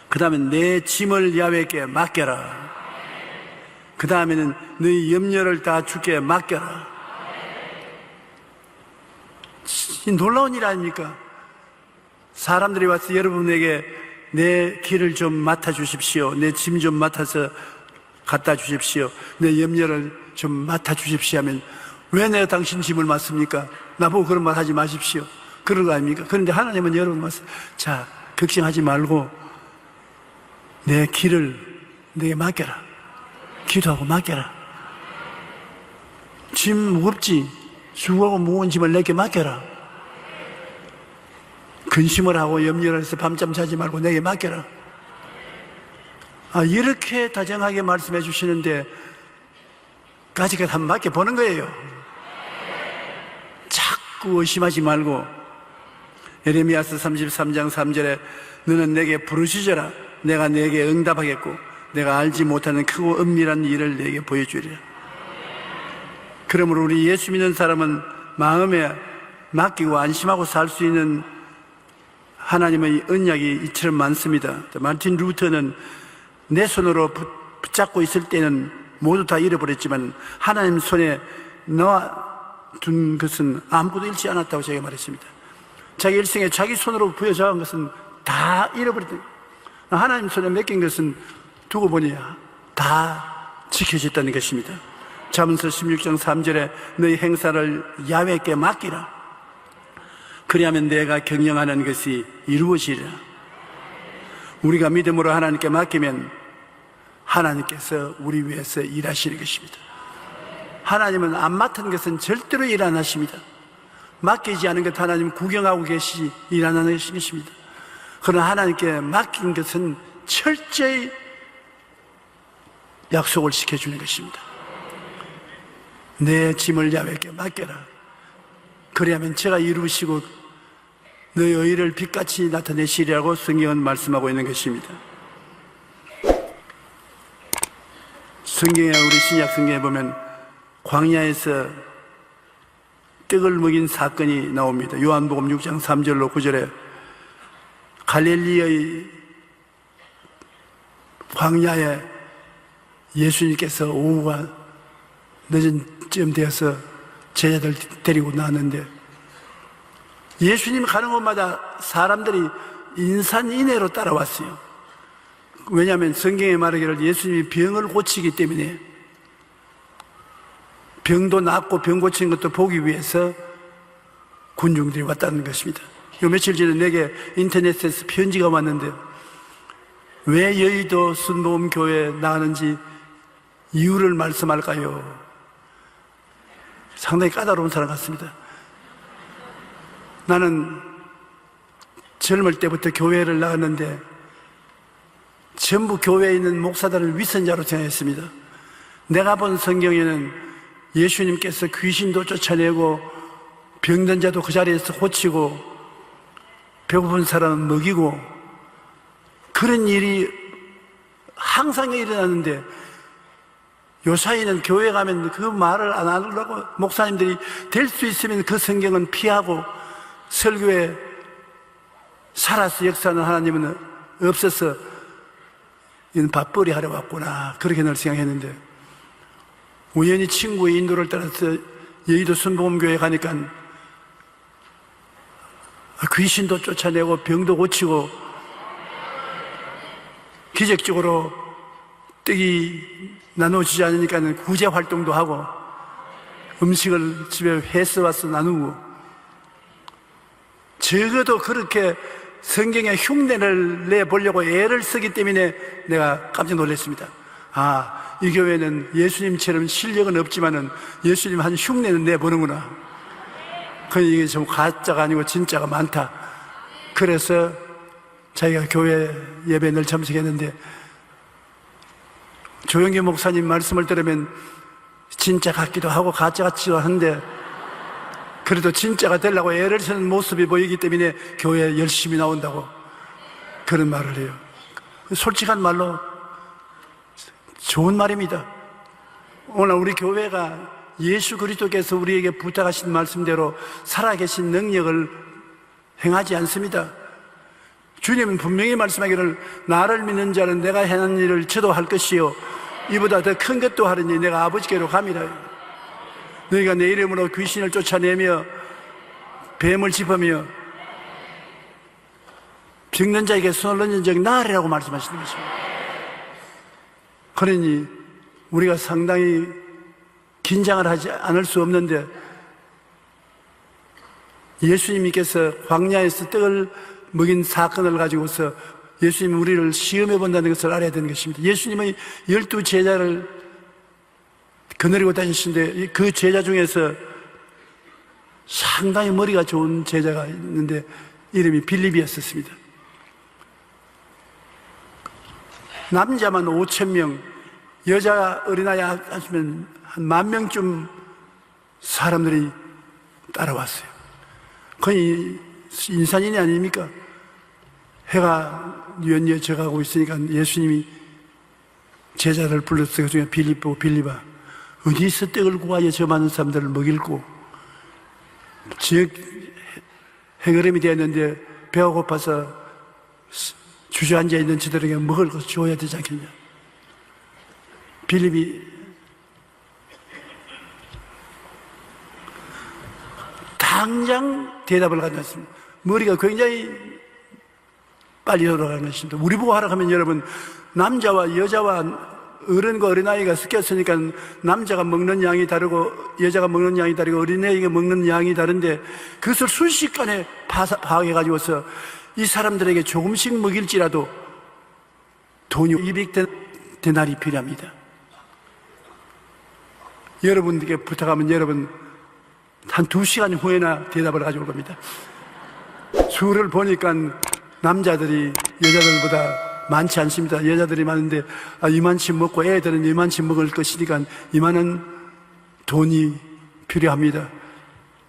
그 다음에 내 짐을 야훼께 맡겨라. 그 다음에는 너희 염려를 다 주께 맡겨라. 놀라운 일 아닙니까? 사람들이 와서 여러분에게 내 길을 좀 맡아주십시오. 내 짐 좀 맡아서 갖다 주십시오. 내 염려를 좀 맡아주십시오 하면 왜 내가 당신 짐을 맡습니까? 나보고 그런 말 하지 마십시오. 그런 거 아닙니까? 그런데 하나님은 여러분 말씀, 자, 걱정하지 말고 내 길을 내게 맡겨라. 기도하고 맡겨라. 짐 무겁지? 수고하고 무거운 짐을 내게 맡겨라. 근심을 하고 염려를 해서 밤잠 자지 말고 내게 맡겨라. 이렇게 다정하게 말씀해 주시는데 까짓것 한번 맡겨보는 거예요. 자꾸 의심하지 말고 예레미야서 33장 3절에 너는 내게 부르짖어라. 내가 내게 응답하겠고 내가 알지 못하는 크고 은밀한 일을 내게 보여주리라. 그러므로 우리 예수 믿는 사람은 마음에 맡기고 안심하고 살 수 있는 하나님의 언약이 이처럼 많습니다. 마틴 루터는 내 손으로 붙잡고 있을 때는 모두 다 잃어버렸지만 하나님 손에 넣어둔 것은 아무것도 잃지 않았다고 제가 말했습니다. 자기 일생에 자기 손으로 부여잡은 것은 다 잃어버렸다. 하나님 손에 맡긴 것은 두고 보니 다 지켜졌다는 것입니다. 잠언서 16장 3절에 너희 행사를 야훼께 맡기라. 그리하면 내가 경영하는 것이 이루어지리라. 우리가 믿음으로 하나님께 맡기면 하나님께서 우리 위해서 일하시는 것입니다. 하나님은 안 맡은 것은 절대로 일 안 하십니다. 맡기지 않은 것 하나님 구경하고 계시 일 안 하는 것입니다. 그러나 하나님께 맡긴 것은 철저히 약속을 지켜주는 것입니다. 내 짐을 야훼께 맡겨라. 그리하면 제가 이루시고 너의 의를 빛같이 나타내시리라고 성경은 말씀하고 있는 것입니다. 성경에 우리 신약 성경에 보면 광야에서 떡을 먹인 사건이 나옵니다. 요한복음 6장 3절로 9절에 갈릴리의 광야에 예수님께서 오후가 늦은 쯤 되어서 제자들 데리고 나왔는데 예수님 가는 곳마다 사람들이 인산인해로 따라왔어요. 왜냐하면 성경에 말하기를 예수님이 병을 고치기 때문에 병도 낫고 병 고치는 것도 보기 위해서 군중들이 왔다는 것입니다. 요 며칠 전에 내게 인터넷에서 편지가 왔는데 왜 여의도 순복음교회에 나가는지 이유를 말씀할까요? 상당히 까다로운 사람 같습니다. 나는 젊을 때부터 교회를 나갔는데 전부 교회에 있는 목사들을 위선자로 생각했습니다. 내가 본 성경에는 예수님께서 귀신도 쫓아내고 병든 자도 그 자리에서 고치고 배고픈 사람은 먹이고 그런 일이 항상 일어나는데 요사이는 교회 가면 그 말을 안 하려고 목사님들이 될 수 있으면 그 성경은 피하고 설교에 살아서 역사하는 하나님은 없어서 이건 밥벌이 하러 왔구나 그렇게 늘 생각했는데 우연히 친구의 인도를 따라서 여의도 순복음교회에 가니까 귀신도 쫓아내고 병도 고치고 기적적으로 떡이 나눠주지 않으니까 구제 활동도 하고 음식을 집에 해서 와서 나누고, 적어도 그렇게 성경에 흉내를 내보려고 애를 쓰기 때문에 내가 깜짝 놀랐습니다. 아, 이 교회는 예수님처럼 실력은 없지만은 예수님 한 흉내는 내보는구나. 이게 좀 가짜가 아니고 진짜가 많다. 그래서 자기가 교회 예배 늘 참석했는데, 조영기 목사님 말씀을 들으면 진짜 같기도 하고 가짜 같기도 한데, 그래도 진짜가 되려고 애를 쓰는 모습이 보이기 때문에 교회에 열심히 나온다고 그런 말을 해요. 솔직한 말로 좋은 말입니다. 오늘 우리 교회가 예수 그리스도께서 우리에게 부탁하신 말씀대로 살아계신 능력을 행하지 않습니다. 주님은 분명히 말씀하기를 나를 믿는 자는 내가 행한 일을 저도 할 것이요 이보다 더 큰 것도 하리니 내가 아버지께로 감이라. 너희가 내 이름으로 귀신을 쫓아내며 뱀을 짚으며 병든 자에게 손을 얹은 적이 나으리라고 말씀하시는 것입니다. 그러니 우리가 상당히 긴장을 하지 않을 수 없는데, 예수님께서 광야에서 떡을 먹인 사건을 가지고서 예수님이 우리를 시험해 본다는 것을 알아야 되는 것입니다. 예수님의 12 제자를 거느리고 다니시는데, 그 제자 중에서 상당히 머리가 좋은 제자가 있는데 이름이 빌립이었습니다. 남자만 5,000명, 여자 어린아이 하시면 한 10,000명쯤 사람들이 따라왔어요. 거의 인산인이 아닙니까? 해가 뉘엿뉘엿 져가고 있으니까 예수님이 제자를 불렀어요. 그 중에 빌립아, 어디서 떡을 구하여 저 많은 사람들을 먹일고, 지역 해그름이 되었는데 배가 고파서 주저앉아 있는 저들에게 먹을 것을 줘야 되지 않겠냐. 빌립이 당장 대답을 가져왔습니다. 머리가 굉장히 빨리 돌아가는 것입니다. 우리 보고 하라 하면 여러분, 남자와 여자와 어른과 어린아이가 섞였으니까 남자가 먹는 양이 다르고 여자가 먹는 양이 다르고 어린아이가 먹는 양이 다른데, 그것을 순식간에 파악해가지고서 이 사람들에게 조금씩 먹일지라도 돈이 200데나리 필요합니다. 여러분에게 부탁하면 여러분 한 2시간 후에나 대답을 가져올 겁니다. 수를 보니까 남자들이 여자들보다 많지 않습니다. 여자들이 많은데 이만큼 먹고 애들은 이만큼 먹을 것이니까 이만한 돈이 필요합니다.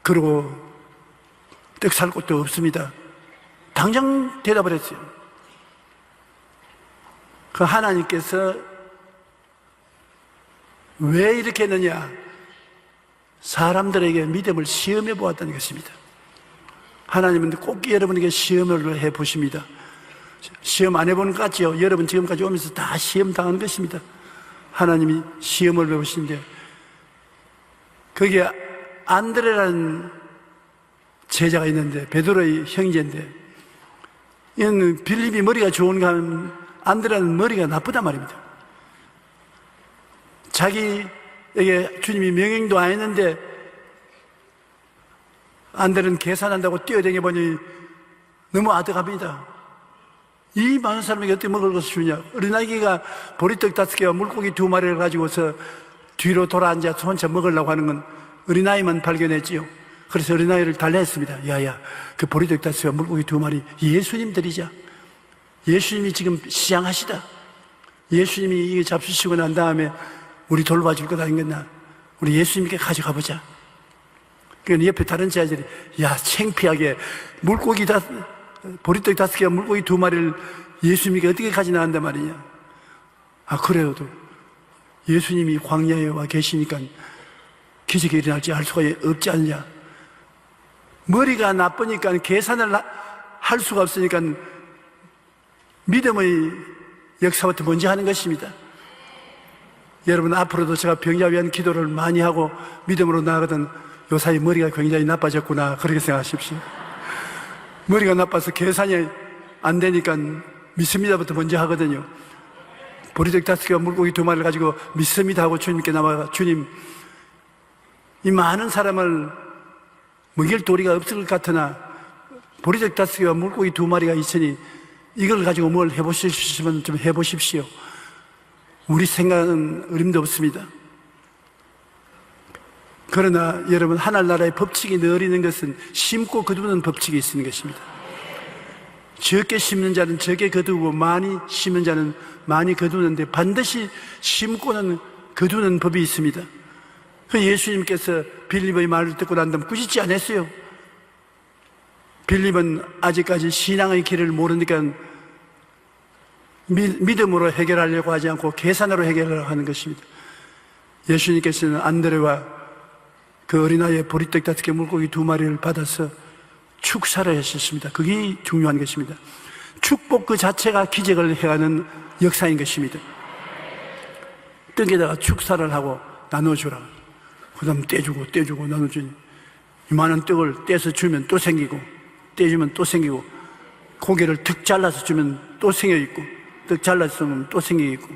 그리고 떡 살 곳도 없습니다. 당장 대답을 했어요. 그 하나님께서 왜 이렇게 했느냐? 사람들에게 믿음을 시험해 보았다는 것입니다. 하나님은 꼭 여러분에게 시험을 해 보십니다. 시험 안 해보는 것 같죠? 여러분 지금까지 오면서 다 시험 당한 것입니다. 하나님이 시험을 해보시는데, 거기에 안드레라는 제자가 있는데, 베드로의 형제인데, 이는 빌립이 머리가 좋은가 하면 안드레는 머리가 나쁘단 말입니다. 자기에게 주님이 명령도 안 했는데 안드레는 계산한다고 뛰어다녀 보니 너무 아득합니다. 이 많은 사람에게 어떻게 먹을 것을 주냐? 어린아이가 보리떡 5개와 물고기 2마리를 가지고서 뒤로 돌아앉아서 혼자 먹으려고 하는 건 어린아이만 발견했지요. 그래서 어린아이를 달래했습니다. 야야, 그 보리떡 5개와 물고기 2마리 예수님 드리자. 예수님이 지금 시장하시다. 예수님이 이게 잡수시고 난 다음에 우리 돌봐줄 것 아니겠나? 우리 예수님께 가져가 보자. 그러니까 옆에 다른 제자들이, 야, 창피하게 보리떡 5개와 물고기 2마리를 예수님께 어떻게 가져나간단 말이냐? 아, 그래도 예수님이 광야에 와 계시니까 기적이 일어날지 알 수가 없지 않냐? 머리가 나쁘니까 계산을 할 수가 없으니까 믿음의 역사부터 먼저 하는 것입니다. 여러분, 앞으로도 제가 병자 위한 기도를 많이 하고 믿음으로 나아가던 요사이 머리가 굉장히 나빠졌구나, 그렇게 생각하십시오. 머리가 나빠서 계산이 안 되니까 믿습니다부터 먼저 하거든요. 보리떡 5개와 물고기 2마리를 가지고 믿습니다 하고 주님께 나와가 주님, 이 많은 사람을 먹일 도리가 없을 것 같으나 보리떡 5개와 물고기 2마리가 있으니 이걸 가지고 뭘 해보실 수 있으면 좀 해보십시오. 우리 생각은 어림도 없습니다. 그러나 여러분, 하늘나라의 법칙이 늘 있는 것은 심고 거두는 법칙이 있는 것입니다. 적게 심는 자는 적게 거두고 많이 심는 자는 많이 거두는데 반드시 심고는 거두는 법이 있습니다. 예수님께서 빌립의 말을 듣고 난 다음 꾸짖지 않았어요. 빌립은 아직까지 신앙의 길을 모르니까 믿음으로 해결하려고 하지 않고 계산으로 해결하려고 하는 것입니다. 예수님께서는 안드레와 그 어린아이의 보리떡 5개 물고기 2마리를 받아서 축사를 하셨습니다. 그게 중요한 것입니다. 축복 그 자체가 기적을 해가는 역사인 것입니다. 떡에다가 축사를 하고 나눠주라. 그 다음 떼주고 나눠주니 이만한 떡을 떼서 주면 또 생기고, 떼주면 또 생기고, 고개를 툭 잘라서 주면 또 생겨있고, 떡 잘라서 주면 또 생겨있고.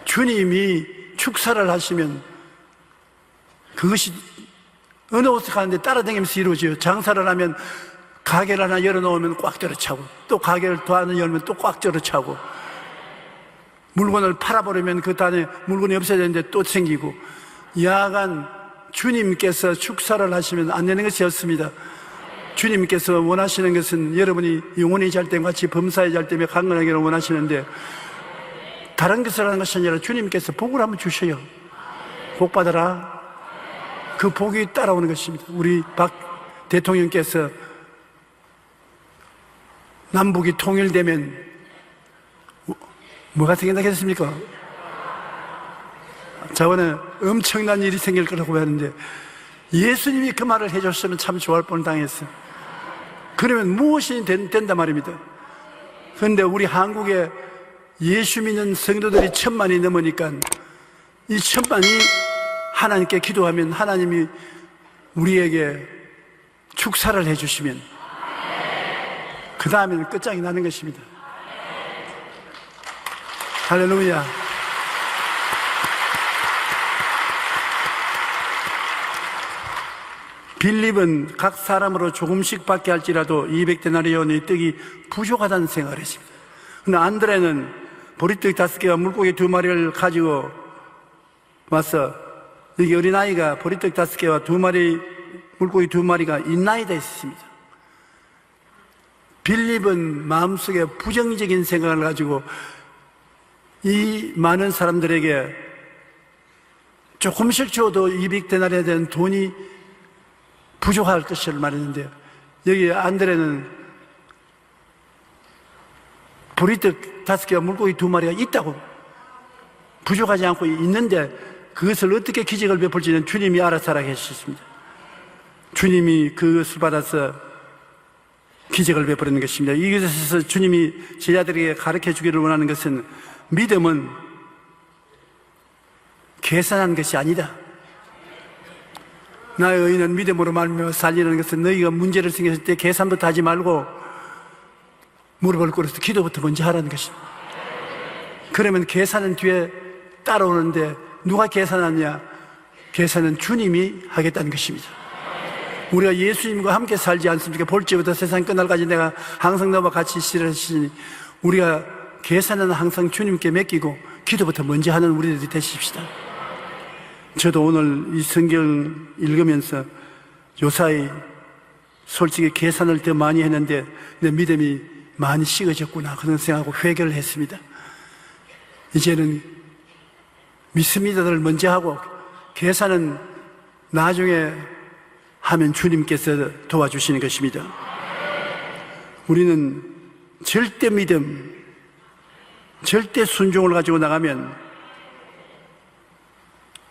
주님이 축사를 하시면 그것이 어느 곳에 가는데 따라다니면서 이루어져요. 장사를 하면 가게를 하나 열어놓으면 꽉 들어차고, 또 가게를 더 하나 열면 또 꽉 들어차고, 물건을 팔아버리면 그 안에 물건이 없어야 되는데 또 생기고. 야간 주님께서 축사를 하시면 안 되는 것이 없습니다. 주님께서 원하시는 것은 여러분이 영혼이 잘 때 같이 범사에 잘 때며 강건하기를 원하시는데, 다른 것을 하는 것이 아니라 주님께서 복을 한번 주셔요. 복 받아라. 그 복이 따라오는 것입니다. 우리 박 대통령께서 남북이 통일되면 뭐가 생긴다겠습니까? 저번에 엄청난 일이 생길 거라고 하는데 예수님이 그 말을 해줬으면 참 좋아할 뻔당했어요. 그러면 무엇이 된단 말입니다. 그런데 우리 한국에 예수 믿는 성도들이 1000만이 넘으니까 이 1000만이 하나님께 기도하면 하나님이 우리에게 축사를 해주시면 그 다음에는 끝장이 나는 것입니다. 할렐루야. 빌립은 각 사람으로 조금씩 받게 할지라도 200데나리온의 떡이 부족하다는 생각을 했습니다. 그런데 안드레는 보리떡 5개와 물고기 2마리를 가지고 와서 여기 어린아이가 보리떡 5개와 2마리 물고기 2마리가 있나이다 했습니다. 빌립은 마음속에 부정적인 생각을 가지고 이 많은 사람들에게 조금씩 줘도 200데나리에 대한 돈이 부족할 것을 말했는데요. 여기 안드레는 보리떡 5개와 물고기 2마리가 있다고, 부족하지 않고 있는데 그것을 어떻게 기적을 베풀지는 주님이 알아서 하라 하셨습니다. 주님이 그것을 받아서 기적을 베푸는 것입니다. 이것에서 주님이 제자들에게 가르쳐 주기를 원하는 것은 믿음은 계산한 것이 아니다. 나의 의인은 믿음으로 말미암아 살리는 것은 너희가 문제를 생겼을 때 계산부터 하지 말고 무릎을 꿇어서 기도부터 먼저 하라는 것입니다. 그러면 계산은 뒤에 따라오는데 누가 계산하냐? 계산은 주님이 하겠다는 것입니다. 우리가 예수님과 함께 살지 않습니까? 볼지부터 세상 끝날까지 내가 항상 너와 같이 있으시니 우리가 계산은 항상 주님께 맡기고 기도부터 먼저 하는 우리들이 되십시다. 저도 오늘 이 성경 읽으면서 요사이 솔직히 계산을 더 많이 했는데 내 믿음이 많이 식어졌구나 그런 생각하고 회개를 했습니다. 이제는 믿습니다를 먼저 하고 계산은 나중에 하면 주님께서 도와주시는 것입니다. 우리는 절대 믿음, 절대 순종을 가지고 나가면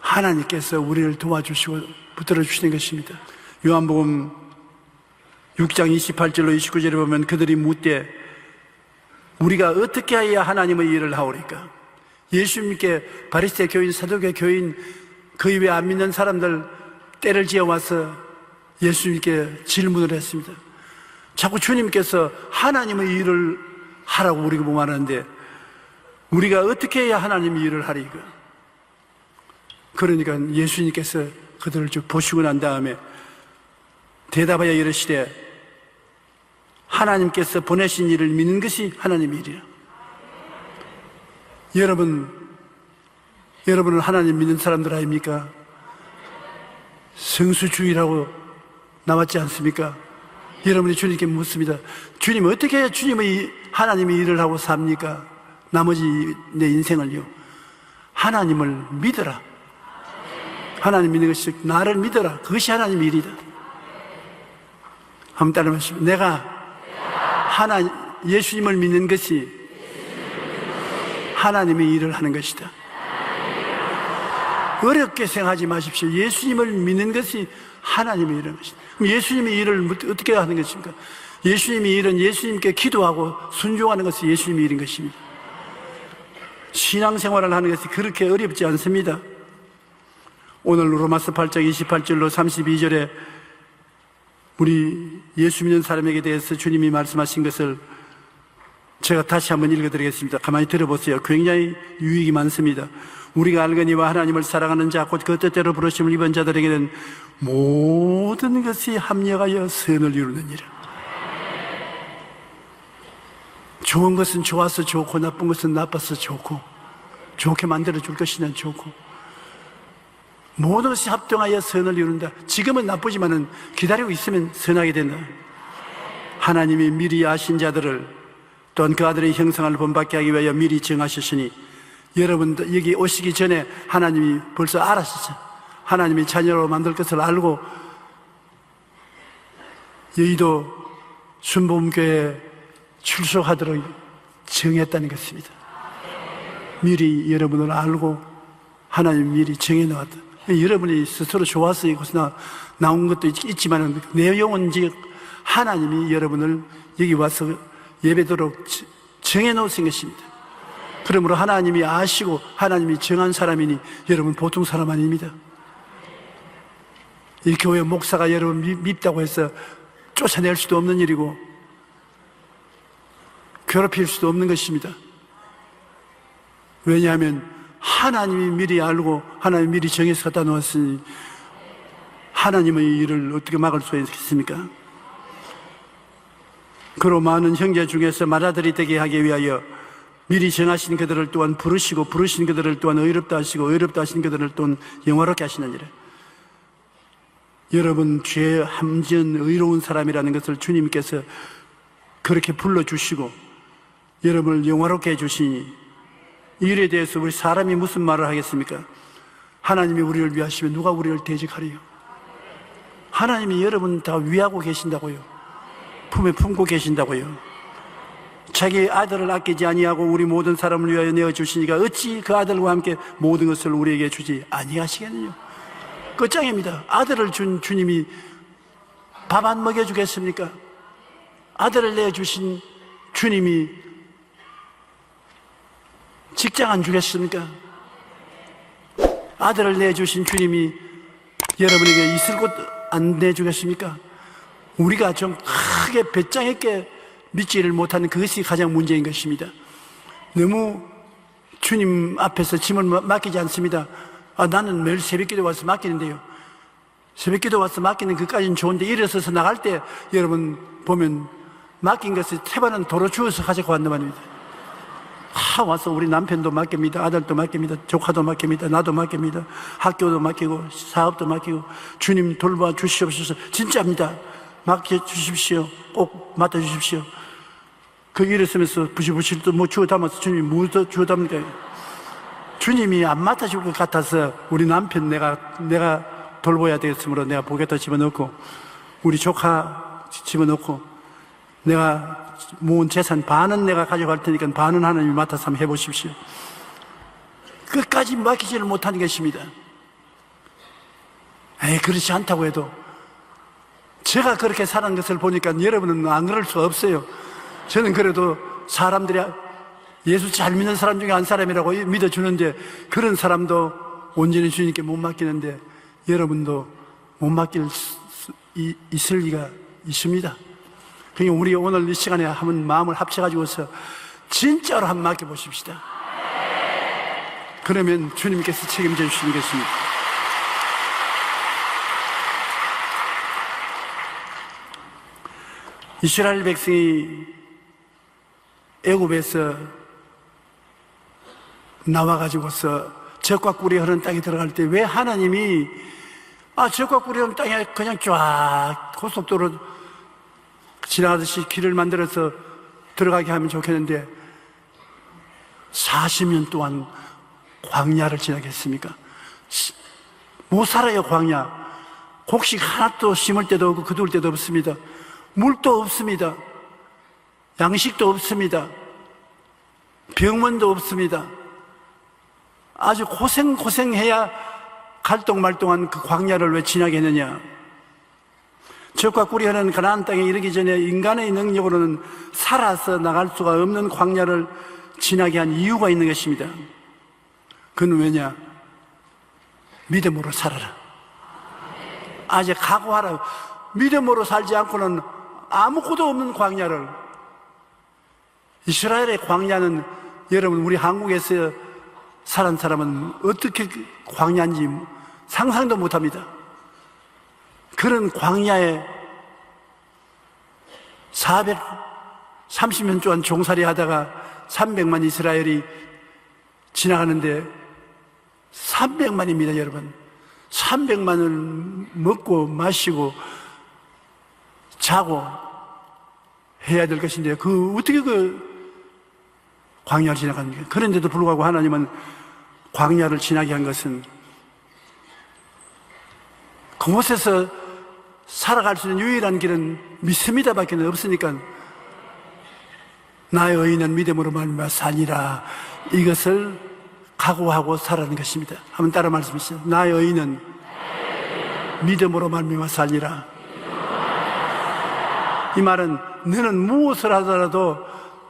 하나님께서 우리를 도와주시고 붙들어 주시는 것입니다. 요한복음 6장 28절로 29절에 보면 그들이 묻되 우리가 어떻게 해야 하나님의 일을 하오리까? 예수님께 바리새 교인, 사두개 교인, 그 이외에 안 믿는 사람들 때를 지어와서 예수님께 질문을 했습니다. 자꾸 주님께서 하나님의 일을 하라고 우리가 말하는데 우리가 어떻게 해야 하나님이 일을 하리까? 그러니까 예수님께서 그들을 쭉 보시고 난 다음에 대답하여 이르시되 하나님께서 보내신 일을 믿는 것이 하나님의 일이라. 여러분은 하나님 믿는 사람들 아닙니까? 성수주의라고 나왔지 않습니까? 여러분이 주님께 묻습니다. 주님, 어떻게 해야 하나님의 일을 하고 삽니까? 나머지 내 인생을요. 하나님을 믿어라. 하나님 믿는 것이 나를 믿어라. 그것이 하나님의 일이다. 한번 따라 하십시오. 내가 예수님을 믿는 것이 하나님의 일을 하는 것이다. 어렵게 생각하지 마십시오. 예수님을 믿는 것이 하나님의 일을 하는 것이다. 그럼 예수님의 일을 어떻게 하는 것입니까? 예수님의 일은 예수님께 기도하고 순종하는 것이 예수님의 일인 것입니다. 신앙생활을 하는 것이 그렇게 어렵지 않습니다. 오늘 로마서 8장 28절로 32절에 우리 예수 믿는 사람에게 대해서 주님이 말씀하신 것을 제가 다시 한번 읽어드리겠습니다. 가만히 들어보세요. 굉장히 유익이 많습니다. 우리가 알거니와 하나님을 사랑하는 자 곧 그 뜻대로 부르심을 입은 자들에게는 모든 것이 합력하여 선을 이루느니라. 좋은 것은 좋아서 좋고 나쁜 것은 나빠서 좋고 좋게 만들어줄 것이냐 좋고 모든 것이 합동하여 선을 이룬다. 지금은 나쁘지만은 기다리고 있으면 선하게 된다. 하나님이 미리 아신 자들을 또한 그 아들의 형상을 본받게 하기 위하여 미리 정하셨으니 여러분도 여기 오시기 전에 하나님이 벌써 알았었죠. 하나님이 자녀로 만들 것을 알고 여의도 순복음교회에 출석하도록 정했다는 것입니다. 미리 여러분을 알고 하나님이 미리 정해놓았다. 여러분이 스스로 좋아서 이곳에 나온 것도 있지만 내용은 즉 하나님이 여러분을 여기 와서 예배도록 정해놓으신 것입니다. 그러므로 하나님이 아시고 하나님이 정한 사람이니 여러분 보통 사람 아닙니다. 이 교회 목사가 여러분 밉다고 해서 쫓아낼 수도 없는 일이고 괴롭힐 수도 없는 것입니다. 왜냐하면 하나님이 미리 알고 하나님이 미리 정해서 갖다 놓았으니 하나님의 일을 어떻게 막을 수 있겠습니까? 그로 많은 형제 중에서 맏아들이 되게 하기 위하여 미리 정하신 그들을 또한 부르시고 부르신 그들을 또한 의롭다 하시고 의롭다 하신 그들을 또한 영화롭게 하시느니라. 여러분 죄 함전 의로운 사람이라는 것을 주님께서 그렇게 불러주시고 여러분을 영화롭게 해주시니 이 일에 대해서 우리 사람이 무슨 말을 하겠습니까? 하나님이 우리를 위하시면 누가 우리를 대적하리요? 하나님이 여러분 다 위하고 계신다고요. 품에 품고 계신다고요. 자기 아들을 아끼지 아니하고 우리 모든 사람을 위하여 내어주시니까 어찌 그 아들과 함께 모든 것을 우리에게 주지 아니하시겠느냐? 끝장입니다. 아들을 준 주님이 밥 안 먹여주겠습니까? 아들을 내주신 주님이 직장 안 주겠습니까? 아들을 내주신 주님이 여러분에게 있을 곳 안 내주겠습니까? 우리가 좀 크게 배짱 있게 믿지를 못하는 그것이 가장 문제인 것입니다. 너무 주님 앞에서 짐을 맡기지 않습니다. 나는 매일 새벽기도 와서 맡기는데요. 새벽기도 와서 맡기는 그까지는 좋은데 일어서서 나갈 때 여러분 보면 맡긴 것을 태반은 도로 주워서 가지고 왔단 말입니다. 와서 우리 남편도 맡깁니다. 아들도 맡깁니다. 조카도 맡깁니다. 나도 맡깁니다. 학교도 맡기고 사업도 맡기고 주님 돌봐 주시옵소서. 진짜입니다. 맡겨주십시오. 꼭 맡아주십시오. 그 일었으면서 부시부시 또 뭐 주워 담아서 주님이 뭐 주워 담니까? 주님이 안 맡아줄 것 같아서 우리 남편 내가 돌봐야 되겠으므로 내가 보겠다 집어넣고 우리 조카 집어넣고 내가 모은 재산 반은 내가 가져갈 테니까 반은 하나님이 맡아서 한번 해보십시오. 끝까지 맡기지를 못하는 것입니다. 그렇지 않다고 해도 제가 그렇게 사는 것을 보니까 여러분은 안 그럴 수가 없어요. 저는 그래도 사람들이 예수 잘 믿는 사람 중에 한 사람이라고 믿어주는데 그런 사람도 온전히 주님께 못 맡기는데 여러분도 못 맡길 수 있을 리가 있습니다. 그러니까 우리 오늘 이 시간에 한번 마음을 합쳐가지고서 진짜로 한번 맡겨보십시다. 그러면 주님께서 책임져 주시는 것입니다. 이스라엘 백성이 애굽에서 나와가지고서 적과 꿀이 흐르는 땅에 들어갈 때 왜 하나님이 적과 꿀이 흐르는 땅에 그냥 쫙 고속도로 지나가듯이 길을 만들어서 들어가게 하면 좋겠는데 40년 동안 광야를 지나겠습니까? 못 살아요. 광야. 곡식 하나도 심을 데도 없고 거둘 데도 없습니다. 물도 없습니다. 양식도 없습니다. 병원도 없습니다. 아주 고생해야 갈동말동한 그 광야를 왜 지나겠느냐. 적과 꿀이 흐르는 가나안 땅에 이르기 전에 인간의 능력으로는 살아서 나갈 수가 없는 광야를 지나게 한 이유가 있는 것입니다. 그건 왜냐? 믿음으로 살아라. 이제 각오하라. 믿음으로 살지 않고는 아무것도 없는 광야를. 이스라엘의 광야는 여러분 우리 한국에서 살은 사람은 어떻게 광야인지 상상도 못합니다. 그런 광야에 430년 동안 종살이 하다가 300만 이스라엘이 지나가는데 300만입니다, 여러분. 300만을 먹고 마시고 자고 해야 될 것인데 어떻게 광야를 지나갑니까? 그런데도 불구하고 하나님은 광야를 지나게 한 것은 그곳에서 살아갈 수 있는 유일한 길은 믿습니다밖에 없으니까 나의 의인은 믿음으로 말미암아 사니라, 이것을 각오하고 살아가는 것입니다. 한번 따라 말씀하시죠. 나의 의인은 믿음으로 말미암아 사니라. 이 말은 너는 무엇을 하더라도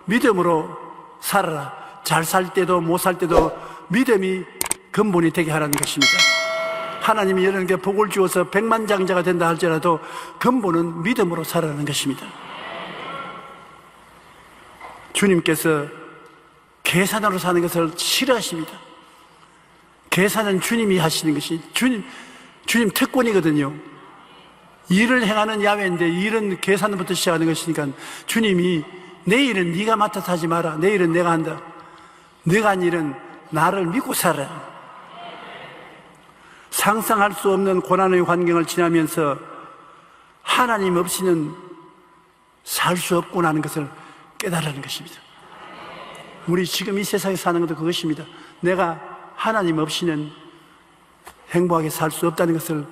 믿음으로 살아라. 잘 살 때도 못 살 때도 믿음이 근본이 되게 하라는 것입니다. 하나님이 여러분께 복을 주어서 백만장자가 된다 할지라도 근본은 믿음으로 살아가는 것입니다. 주님께서 계산으로 사는 것을 싫어하십니다. 계산은 주님이 하시는 것이 주님 특권이거든요. 일을 행하는 야외인데 일은 계산부터 시작하는 것이니까 주님이 내 일은 네가 맡아서 하지 마라. 내 일은 내가 한다. 네가 한 일은 나를 믿고 살아라. 상상할 수 없는 고난의 환경을 지나면서 하나님 없이는 살 수 없구나 하는 것을 깨달으는 것입니다. 우리 지금 이 세상에 사는 것도 그것입니다. 내가 하나님 없이는 행복하게 살 수 없다는 것을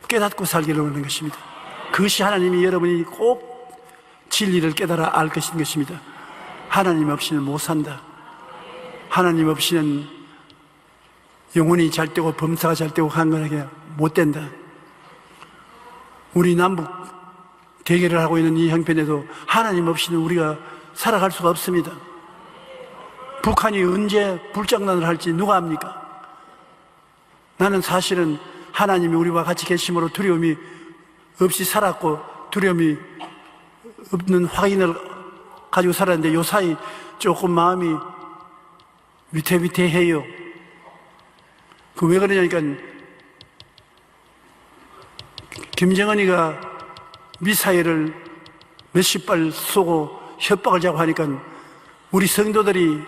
깨닫고 살기를 원하는 것입니다. 그것이 하나님이 여러분이 꼭 진리를 깨달아 알 것입니다. 하나님 없이는 못 산다. 하나님 없이는 영혼이 잘 되고 범사가 잘 되고 한건하게 못 된다. 우리 남북 대결을 하고 있는 이 형편에도 하나님 없이는 우리가 살아갈 수가 없습니다. 북한이 언제 불장난을 할지 누가 압니까? 나는 사실은 하나님이 우리와 같이 계심으로 두려움이 없이 살았고 두려움이 없는 확인을 가지고 살았는데 요사이 조금 마음이 위태위태해요. 왜 그러냐니까 김정은이가 미사일을 몇십 발 쏘고 협박을 자고 하니까 우리 성도들이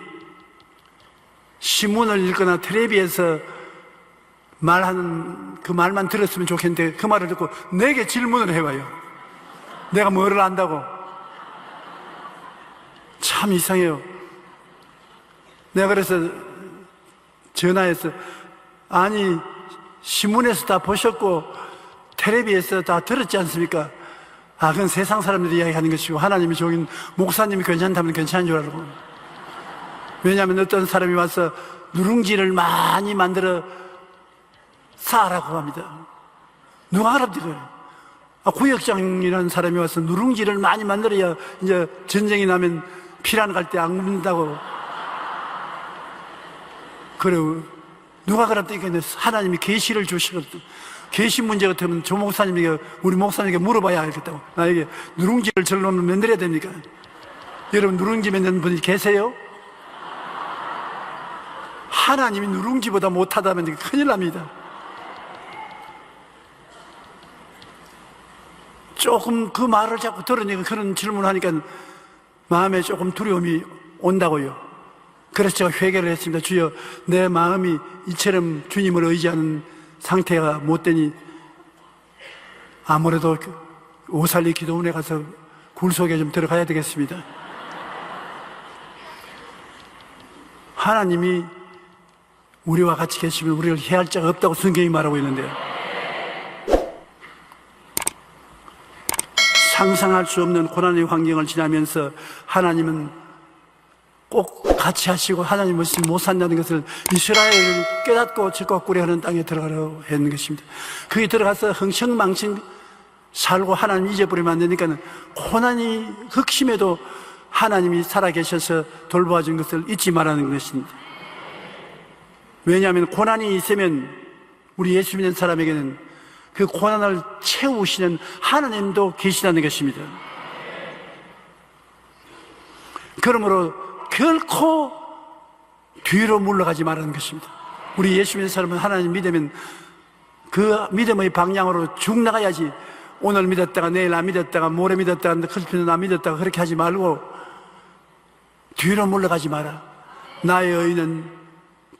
신문을 읽거나 텔레비에서 말하는 그 말만 들었으면 좋겠는데 그 말을 듣고 내게 질문을 해와요. 내가 뭐를 안다고. 참 이상해요. 내가 그래서 전화해서 아니 신문에서 다 보셨고 텔레비에서 다 들었지 않습니까? 그건 세상 사람들이 이야기하는 것이고 하나님이 좋은 목사님이 괜찮다면 괜찮은 줄 알고. 왜냐하면 어떤 사람이 와서 누룽지를 많이 만들어 사라고 합니다. 누가 알아들어요? 구역장이라는 사람이 와서 누룽지를 많이 만들어야 이제 전쟁이 나면 피난 갈 때 안 굶는다고. 그래요. 누가 그랬더니 하나님이 계시를 주시거든. 계신 문제 같으면 조 목사님에게, 우리 목사님에게 물어봐야 알겠다고. 나에게 누룽지를 절로 만들어야 됩니까? 여러분, 누룽지 만드는 분이 계세요? 하나님이 누룽지보다 못하다면 큰일 납니다. 조금 그 말을 자꾸 들으니까, 그런 질문을 하니까 마음에 조금 두려움이 온다고요. 그래서 제가 회개를 했습니다. 주여, 내 마음이 이처럼 주님을 의지하는 상태가 못 되니 아무래도 오살리 기도원에 가서 굴 속에 좀 들어가야 되겠습니다. 하나님이 우리와 같이 계시면 우리를 해할 자가 없다고 성경이 말하고 있는데요. 상상할 수 없는 고난의 환경을 지나면서 하나님은 꼭 같이 하시고 하나님 없이 못 산다는 것을 이스라엘을 깨닫고 질과 꿀에 흐르는 땅에 들어가라고 했는 것입니다. 거기 들어가서 흥청망청 살고 하나님 잊어버리면 안 되니까 고난이 극심해도 하나님이 살아계셔서 돌보아 준 것을 잊지 말라는 것입니다. 왜냐하면 고난이 있으면 우리 예수 믿는 사람에게는 그 고난을 채우시는 하나님도 계시다는 것입니다. 그러므로 결코 뒤로 물러가지 말라는 것입니다. 우리 예수 믿는 사람은 하나님 믿으면 그 믿음의 방향으로 쭉 나가야지, 오늘 믿었다가 내일 안 믿었다가 모레 믿었다가 그렇게는 안 믿었다가 그렇게 하지 말고 뒤로 물러가지 마라. 나의 의는